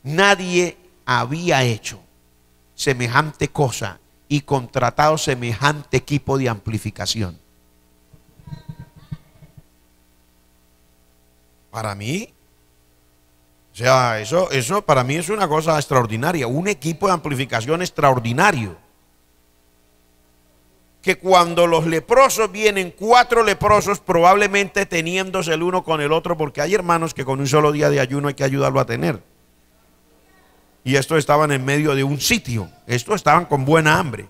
nadie había hecho semejante cosa y contratado semejante equipo de amplificación. Para mí, o sea, eso para mí es una cosa extraordinaria, un equipo de amplificación extraordinario. Que cuando los leprosos vienen, 4 leprosos, probablemente teniéndose el uno con el otro, porque hay hermanos que con un solo día de ayuno hay que ayudarlo a tener. Y estos estaban en medio de un sitio, estos estaban con buena hambre.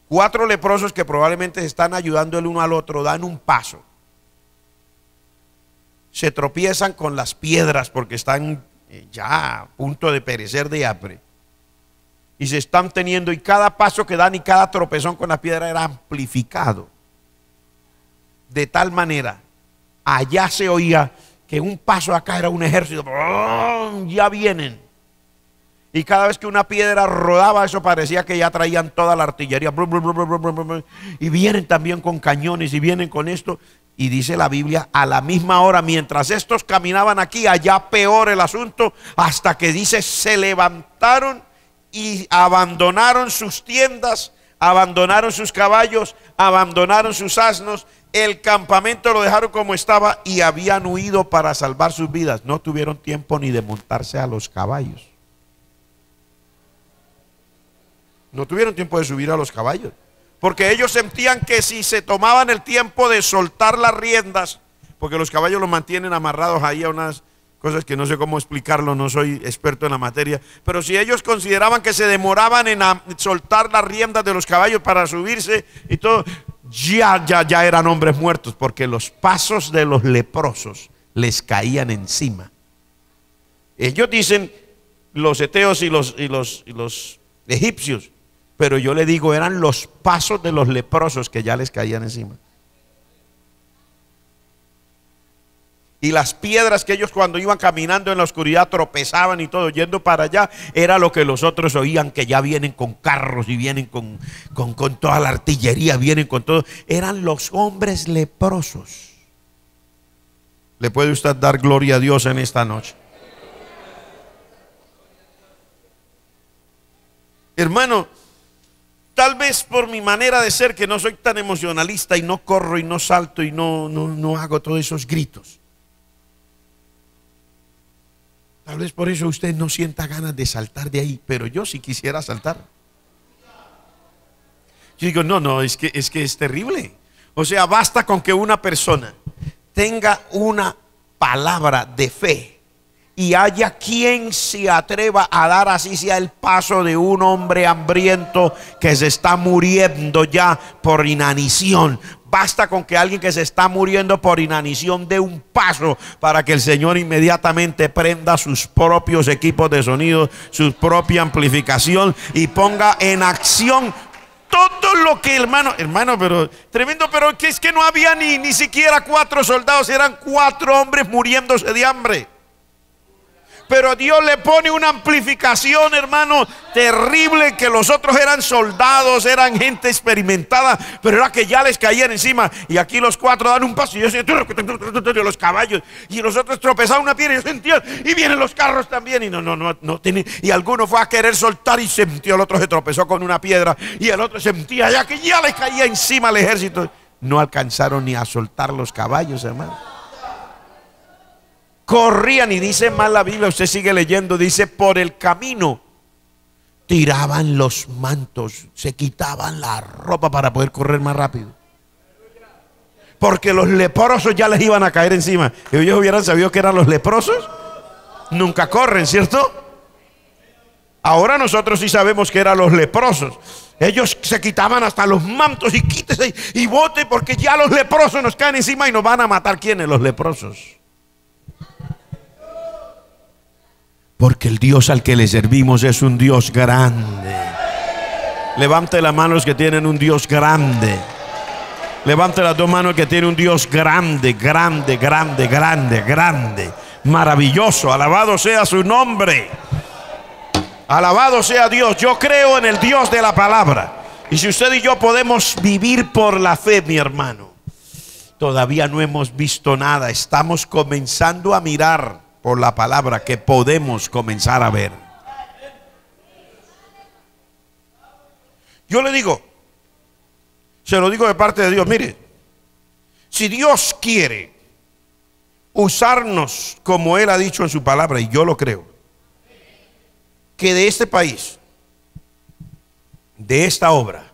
4 leprosos que probablemente se están ayudando el uno al otro, dan un paso. Se tropiezan con las piedras porque están ya a punto de perecer de hambre. Y se están teniendo, y cada paso que dan y cada tropezón con la piedra era amplificado. De tal manera, allá se oía que un paso acá era un ejército. ¡Oh! Ya vienen. Y cada vez que una piedra rodaba, eso parecía que ya traían toda la artillería. Y vienen también con cañones y vienen con esto. Y dice la Biblia, a la misma hora, mientras estos caminaban aquí, allá peor el asunto, hasta que dice, se levantaron y abandonaron sus tiendas, abandonaron sus caballos, abandonaron sus asnos, el campamento lo dejaron como estaba y habían huido para salvar sus vidas. No tuvieron tiempo ni de montarse a los caballos. No tuvieron tiempo de subir a los caballos. Porque ellos sentían que si se tomaban el tiempo de soltar las riendas, porque los caballos los mantienen amarrados ahí a unas cosas que no sé cómo explicarlo, no soy experto en la materia, pero si ellos consideraban que se demoraban en soltar las riendas de los caballos para subirse y todo, ya eran hombres muertos, porque los pasos de los leprosos les caían encima. Ellos dicen los heteos y los egipcios, pero yo le digo, eran los pasos de los leprosos que ya les caían encima. Y las piedras que ellos cuando iban caminando en la oscuridad tropezaban y todo, yendo para allá, era lo que los otros oían, que ya vienen con carros y vienen con toda la artillería, vienen con todo. Eran los hombres leprosos. ¿Le puede usted dar gloria a Dios en esta noche? Hermano, tal vez por mi manera de ser, que no soy tan emocionalista y no corro y no salto y no hago todos esos gritos. Tal vez por eso usted no sienta ganas de saltar de ahí, pero yo sí quisiera saltar. Yo digo, no, es que es terrible. O sea, basta con que una persona tenga una palabra de fe y haya quien se atreva a dar, así sea el paso de un hombre hambriento que se está muriendo ya por inanición. Basta con que alguien que se está muriendo por inanición dé un paso para que el Señor inmediatamente prenda sus propios equipos de sonido, su propia amplificación y ponga en acción todo lo que, hermano, pero tremendo, pero que es que no había ni siquiera 4 soldados, eran 4 hombres muriéndose de hambre. Pero Dios le pone una amplificación, hermano, terrible, que los otros eran soldados, eran gente experimentada, pero era que ya les caían encima. Y aquí los 4 dan un paso y yo sentía los caballos, y los otros tropezaban una piedra y yo sentía, y vienen los carros también, y no tenía, y alguno fue a querer soltar y sentía, el otro se tropezó con una piedra y el otro sentía ya que ya les caía encima el ejército. No alcanzaron ni a soltar los caballos, hermano. Corrían, y dice más la Biblia, usted sigue leyendo, dice, por el camino tiraban los mantos, se quitaban la ropa para poder correr más rápido, porque los leprosos ya les iban a caer encima. Si ellos hubieran sabido que eran los leprosos, nunca corren, ¿cierto? Ahora nosotros sí sabemos que eran los leprosos. Ellos se quitaban hasta los mantos y quítese y bote, porque ya los leprosos nos caen encima y nos van a matar. ¿Quiénes? Los leprosos. Porque el Dios al que le servimos es un Dios grande. Levante la mano los que tienen un Dios grande. Levante las 2 manos que tiene un Dios grande, grande, grande, grande, grande. Maravilloso, alabado sea su nombre. Alabado sea Dios. Yo creo en el Dios de la palabra. Y si usted y yo podemos vivir por la fe, mi hermano, todavía no hemos visto nada. Estamos comenzando a mirar por la palabra que podemos comenzar a ver. Yo le digo, se lo digo de parte de Dios, mire, si Dios quiere usarnos como Él ha dicho en su palabra, y yo lo creo, que de este país, de esta obra,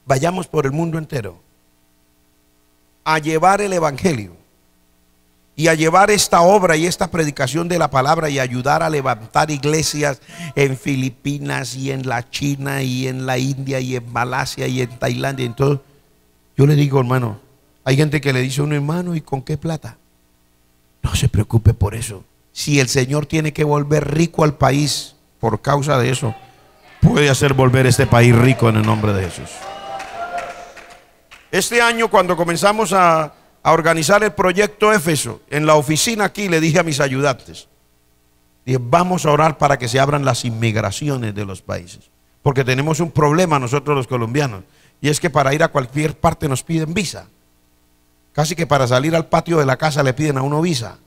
vayamos por el mundo entero a llevar el evangelio y a llevar esta obra y esta predicación de la palabra y ayudar a levantar iglesias en Filipinas y en la China y en la India y en Malasia y en Tailandia y en todo. Yo le digo, hermano, hay gente que le dice a un hermano, ¿y con qué plata? No se preocupe por eso. Si el Señor tiene que volver rico al país por causa de eso, puede hacer volver este país rico en el nombre de Jesús. Este año, cuando comenzamos a organizar el proyecto Éfeso, en la oficina aquí le dije a mis ayudantes, dije, vamos a orar para que se abran las inmigraciones de los países, porque tenemos un problema nosotros los colombianos, y es que para ir a cualquier parte nos piden visa. Casi que para salir al patio de la casa le piden a uno visa.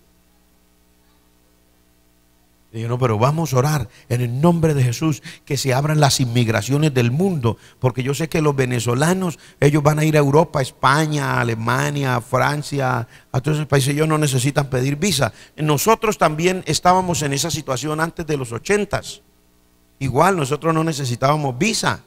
Y yo, no, pero vamos a orar en el nombre de Jesús que se abran las inmigraciones del mundo, porque yo sé que los venezolanos, ellos van a ir a Europa, España, Alemania, Francia, a todos esos países. Ellos no necesitan pedir visa. Nosotros también estábamos en esa situación antes de los 80s. Igual nosotros no necesitábamos visa.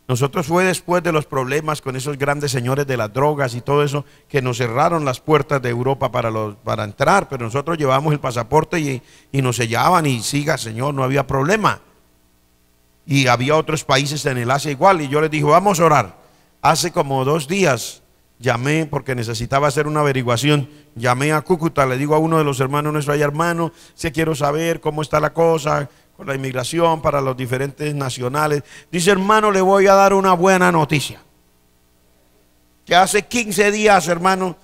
Nosotros fue después de los problemas con esos grandes señores de las drogas y todo eso que nos cerraron las puertas de Europa para entrar, pero nosotros llevamos el pasaporte y nos sellaban y siga, señor, no había problema. Y había otros países en el Asia igual, y yo les dije, vamos a orar. Hace como 2 días llamé porque necesitaba hacer una averiguación, llamé a Cúcuta, le digo a uno de los hermanos nuestros allá, hermano, si quiero saber cómo está la cosa con la inmigración para los diferentes nacionales. Dice, hermano, le voy a dar una buena noticia. Que hace 15 días, hermano,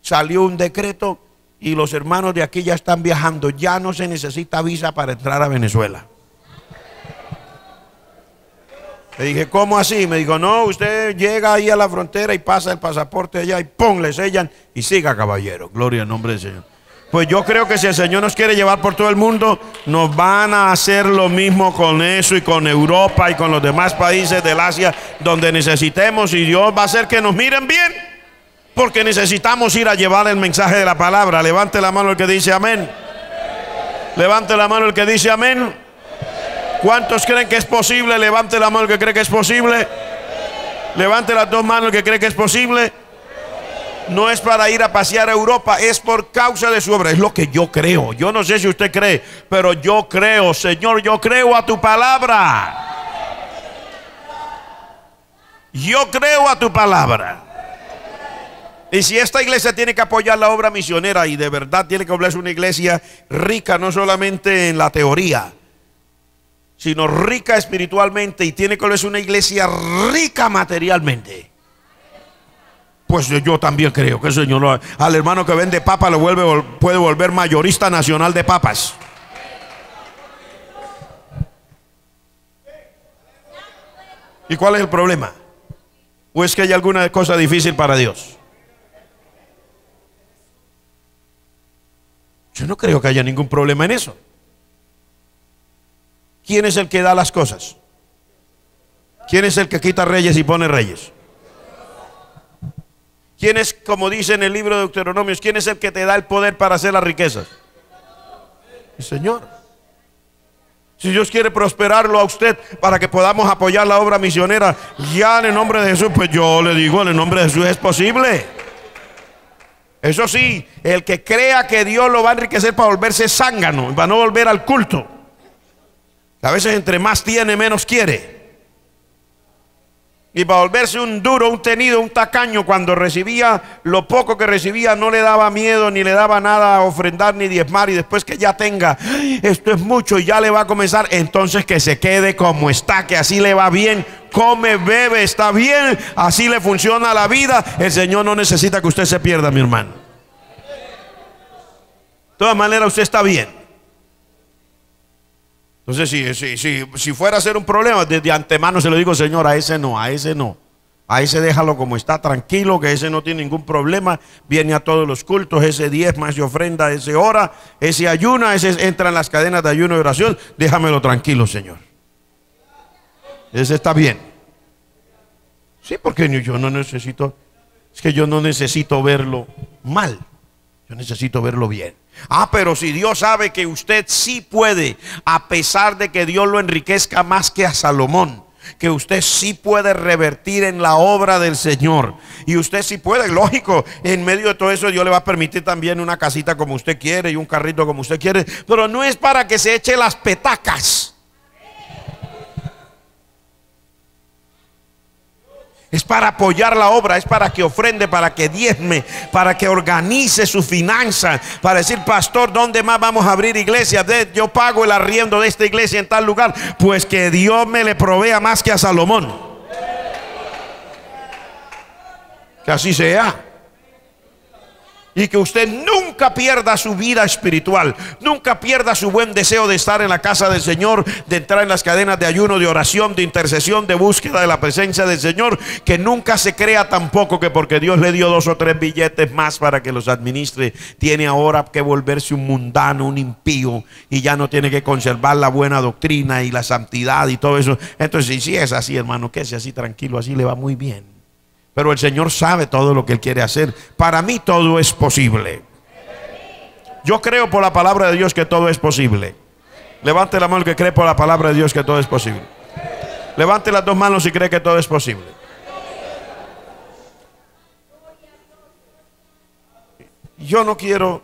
salió un decreto y los hermanos de aquí ya están viajando. Ya no se necesita visa para entrar a Venezuela. Le dije, ¿cómo así? Me dijo, no, usted llega ahí a la frontera y pasa el pasaporte allá y ¡pum! Le sellan y siga, caballero. Gloria al nombre del Señor. Pues yo creo que si el Señor nos quiere llevar por todo el mundo, nos van a hacer lo mismo con eso y con Europa y con los demás países del Asia donde necesitemos, y Dios va a hacer que nos miren bien, porque necesitamos ir a llevar el mensaje de la palabra. Levante la mano el que dice amén. Levante la mano el que dice amén. ¿Cuántos creen que es posible? Levante la mano el que cree que es posible. Levante las 2 manos el que cree que es posible. No es para ir a pasear a Europa, es por causa de su obra. Es lo que yo creo. Yo no sé si usted cree, pero yo creo, Señor, yo creo a tu palabra. Yo creo a tu palabra. Y si esta iglesia tiene que apoyar la obra misionera, y de verdad tiene que volverse una iglesia rica, no solamente en la teoría, sino rica espiritualmente, y tiene que volverse una iglesia rica materialmente, pues yo también creo que el Señor al hermano que vende papas puede volver mayorista nacional de papas. ¿Y cuál es el problema? ¿O es que hay alguna cosa difícil para Dios? Yo no creo que haya ningún problema en eso. ¿Quién es el que da las cosas? ¿Quién es el que quita reyes y pone reyes? ¿Quién es, como dice en el libro de Deuteronomios, quién es el que te da el poder para hacer las riquezas? El Señor. Si Dios quiere prosperarlo a usted para que podamos apoyar la obra misionera, ya en el nombre de Jesús, pues yo le digo, en el nombre de Jesús es posible. Eso sí, el que crea que Dios lo va a enriquecer para volverse zángano, para no volver al culto. A veces entre más tiene, menos quiere. Y para volverse un duro, un tenido, un tacaño, cuando recibía lo poco que recibía, no le daba miedo, ni le daba nada a ofrendar, ni diezmar. Y después que ya tenga, esto es mucho, y ya le va a comenzar, entonces que se quede como está, que así le va bien, come, bebe, está bien, así le funciona la vida. El Señor no necesita que usted se pierda, mi hermano. De todas maneras, usted está bien. Entonces, si fuera a ser un problema, desde antemano se lo digo, Señor, a ese no, a ese no. A ese déjalo como está, tranquilo, que ese no tiene ningún problema. Viene a todos los cultos, ese diezma, ese ofrenda, ese ora, ese ayuna, ese entra en las cadenas de ayuno y oración. Déjamelo tranquilo, Señor. Ese está bien. Sí, porque yo no necesito, es que yo no necesito verlo mal. Yo necesito verlo bien. Pero si Dios sabe que usted sí puede, a pesar de que Dios lo enriquezca más que a Salomón, que usted sí puede revertir en la obra del Señor, y usted sí puede, lógico, en medio de todo eso Dios le va a permitir también una casita como usted quiere y un carrito como usted quiere, pero no es para que se eche las petacas. Es para apoyar la obra, es para que ofrende, para que diezme, para que organice su finanza, para decir, pastor, ¿dónde más vamos a abrir iglesias? Yo pago el arriendo de esta iglesia en tal lugar, pues que Dios me le provea más que a Salomón. Que así sea. Y que usted nunca pierda su vida espiritual, nunca pierda su buen deseo de estar en la casa del Señor, de entrar en las cadenas de ayuno, de oración, de intercesión, de búsqueda de la presencia del Señor. Que nunca se crea tampoco que porque Dios le dio 2 o 3 billetes más para que los administre, tiene ahora que volverse un mundano, un impío, y ya no tiene que conservar la buena doctrina y la santidad y todo eso. Entonces, si es así, hermano, quédese así tranquilo, así le va muy bien. Pero el Señor sabe todo lo que Él quiere hacer. Para mí todo es posible. Yo creo por la palabra de Dios que todo es posible. Levante la mano el que cree por la palabra de Dios que todo es posible. Levante las dos manos si cree que todo es posible. Yo no quiero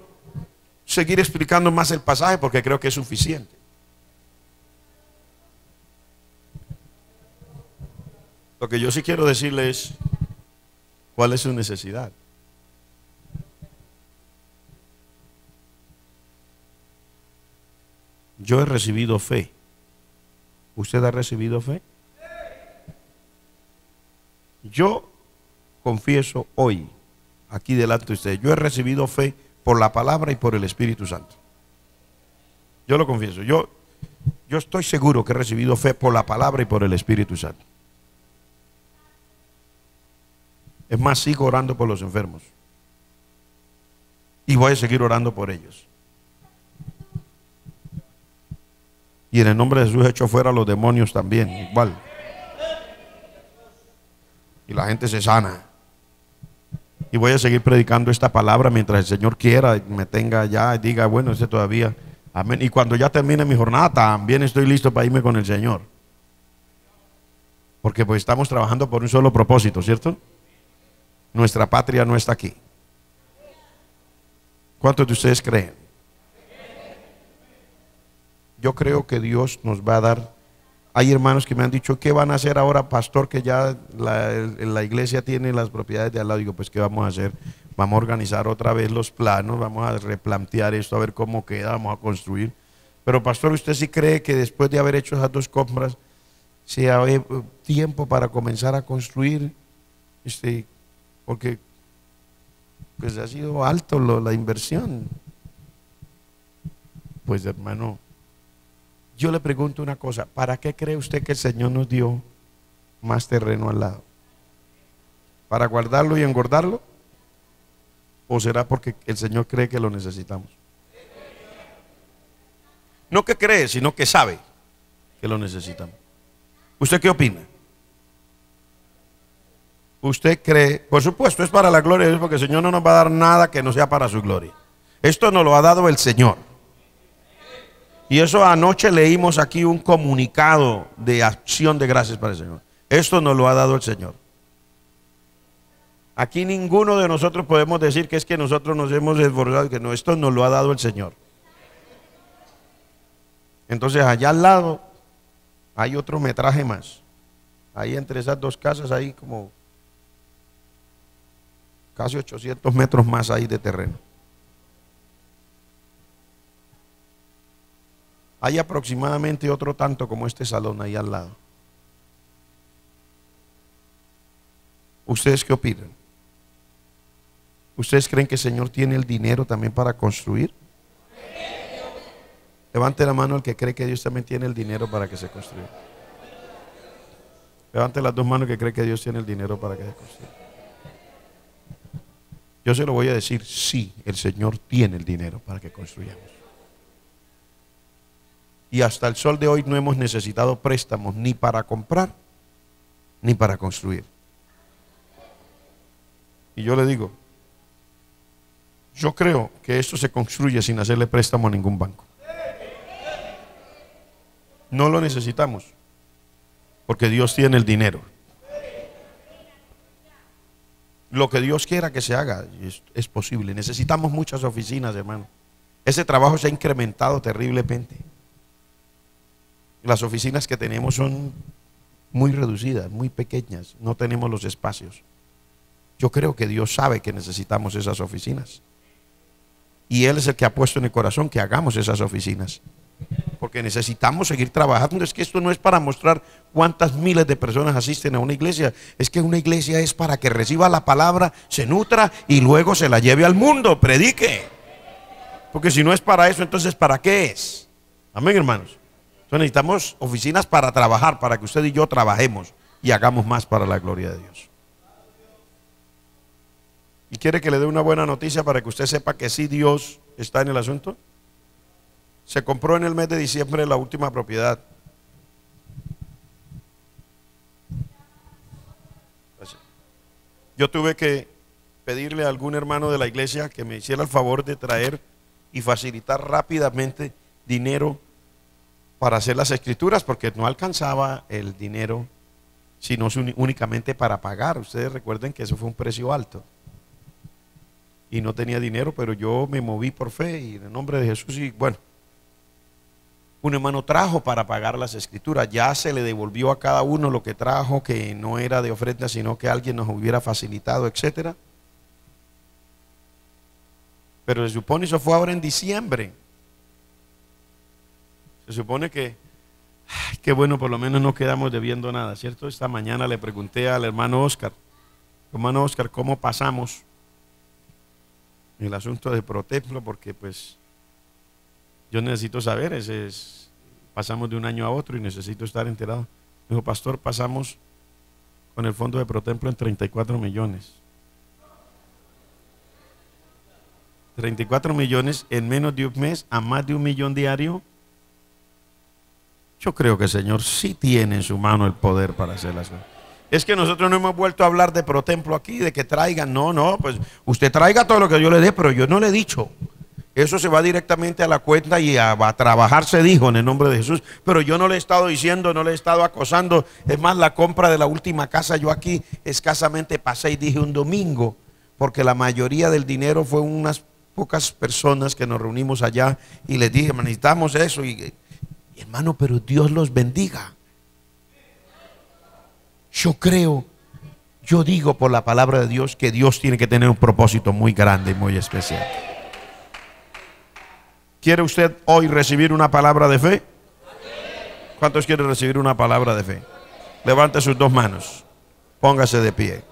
seguir explicando más el pasaje porque creo que es suficiente. Lo que yo sí quiero decirle es cuál es su necesidad. Yo he recibido fe. ¿Usted ha recibido fe? Yo confieso hoy, aquí delante de usted, yo he recibido fe por la palabra y por el Espíritu Santo. Yo lo confieso. Yo estoy seguro que he recibido fe por la palabra y por el Espíritu Santo. Es más, sigo orando por los enfermos. Y voy a seguir orando por ellos. Y en el nombre de Jesús echo fuera a los demonios también, igual. Y la gente se sana. Y voy a seguir predicando esta palabra mientras el Señor quiera, me tenga ya y diga, bueno, ese todavía. Amén. Y cuando ya termine mi jornada, también estoy listo para irme con el Señor. Porque pues estamos trabajando por un solo propósito, ¿cierto? Nuestra patria no está aquí. ¿Cuántos de ustedes creen? Yo creo que Dios nos va a dar. Hay hermanos que me han dicho, ¿qué van a hacer ahora, pastor? Que ya la iglesia tiene las propiedades de al lado. Digo, pues ¿qué vamos a hacer? Vamos a organizar otra vez los planos, vamos a replantear esto, a ver cómo queda, vamos a construir. Pero pastor, ¿usted sí cree que después de haber hecho esas dos compras, sea tiempo para comenzar a construir? Porque pues ha sido alto la inversión. Pues hermano, yo le pregunto una cosa, ¿para qué cree usted que el Señor nos dio más terreno al lado? ¿Para guardarlo y engordarlo? ¿O será porque el Señor cree que lo necesitamos? No que cree, sino que sabe que lo necesitamos. ¿Usted qué opina? ¿Usted cree? Por supuesto, es para la gloria de Dios, porque el Señor no nos va a dar nada que no sea para su gloria. Esto nos lo ha dado el Señor. Y eso anoche leímos aquí un comunicado de acción de gracias para el Señor. Esto nos lo ha dado el Señor. Aquí ninguno de nosotros podemos decir que es que nosotros nos hemos esforzado, que no, esto nos lo ha dado el Señor. Entonces allá al lado hay otro metraje más. Ahí entre esas dos casas hay como casi 800 metros más ahí de terreno. Hay aproximadamente otro tanto como este salón ahí al lado. ¿Ustedes qué opinan? ¿Ustedes creen que el Señor tiene el dinero también para construir? Levante la mano el que cree que Dios también tiene el dinero para que se construya. Levante las dos manos el que cree que Dios tiene el dinero para que se construya. Yo se lo voy a decir, sí, el Señor tiene el dinero para que construyamos. Y hasta el sol de hoy no hemos necesitado préstamos ni para comprar ni para construir. Y yo le digo, yo creo que esto se construye sin hacerle préstamo a ningún banco. No lo necesitamos porque Dios tiene el dinero. Lo que Dios quiera que se haga es posible. Necesitamos muchas oficinas, hermano. Ese trabajo se ha incrementado terriblemente. Las oficinas que tenemos son muy reducidas, muy pequeñas. No tenemos los espacios. Yo creo que Dios sabe que necesitamos esas oficinas. Y Él es el que ha puesto en el corazón que hagamos esas oficinas. Porque necesitamos seguir trabajando. Es que esto no es para mostrar cuántas miles de personas asisten a una iglesia. Es que una iglesia es para que reciba la palabra, se nutra y luego se la lleve al mundo, predique. Porque si no es para eso, entonces ¿para qué es? Amén, hermanos. Entonces necesitamos oficinas para trabajar, para que usted y yo trabajemos y hagamos más para la gloria de Dios. ¿Y quiere que le dé una buena noticia para que usted sepa que sí Dios está en el asunto? Se compró en el mes de diciembre la última propiedad. Yo tuve que pedirle a algún hermano de la iglesia que me hiciera el favor de traer y facilitar rápidamente dinero para hacer las escrituras, porque no alcanzaba el dinero, sino únicamente para pagar. Ustedes recuerden que eso fue un precio alto. Y no tenía dinero, pero yo me moví por fe y en el nombre de Jesús. Y bueno, un hermano trajo para pagar las escrituras. Ya se le devolvió a cada uno lo que trajo, que no era de ofrenda, sino que alguien nos hubiera facilitado, etcétera. Pero se supone, eso fue ahora en diciembre. Se supone que, ay, qué bueno, por lo menos no quedamos debiendo nada, ¿cierto? Esta mañana le pregunté al hermano Oscar, ¿cómo pasamos el asunto de Protemplo? Porque pues yo necesito saber, pasamos de un año a otro y necesito estar enterado. Me dijo, pastor, pasamos con el fondo de Protemplo en 34 millones. 34 millones en menos de un mes, a más de 1 millón diario. Yo creo que el Señor sí tiene en su mano el poder para hacer las cosas. Es que nosotros no hemos vuelto a hablar de Protemplo aquí, de que traigan. No, pues usted traiga todo lo que yo le dé, pero yo no le he dicho. Eso se va directamente a la cuenta y a trabajar, se dijo, en el nombre de Jesús. Pero yo no le he estado diciendo, no le he estado acosando. Es más, la compra de la última casa, yo aquí escasamente pasé y dije un domingo, porque la mayoría del dinero fue unas pocas personas que nos reunimos allá y les dije, necesitamos eso. Y hermano, pero Dios los bendiga. Yo digo por la palabra de Dios que Dios tiene que tener un propósito muy grande y muy especial. ¿Quiere usted hoy recibir una palabra de fe? ¿Cuántos quieren recibir una palabra de fe? Levante sus dos manos. Póngase de pie.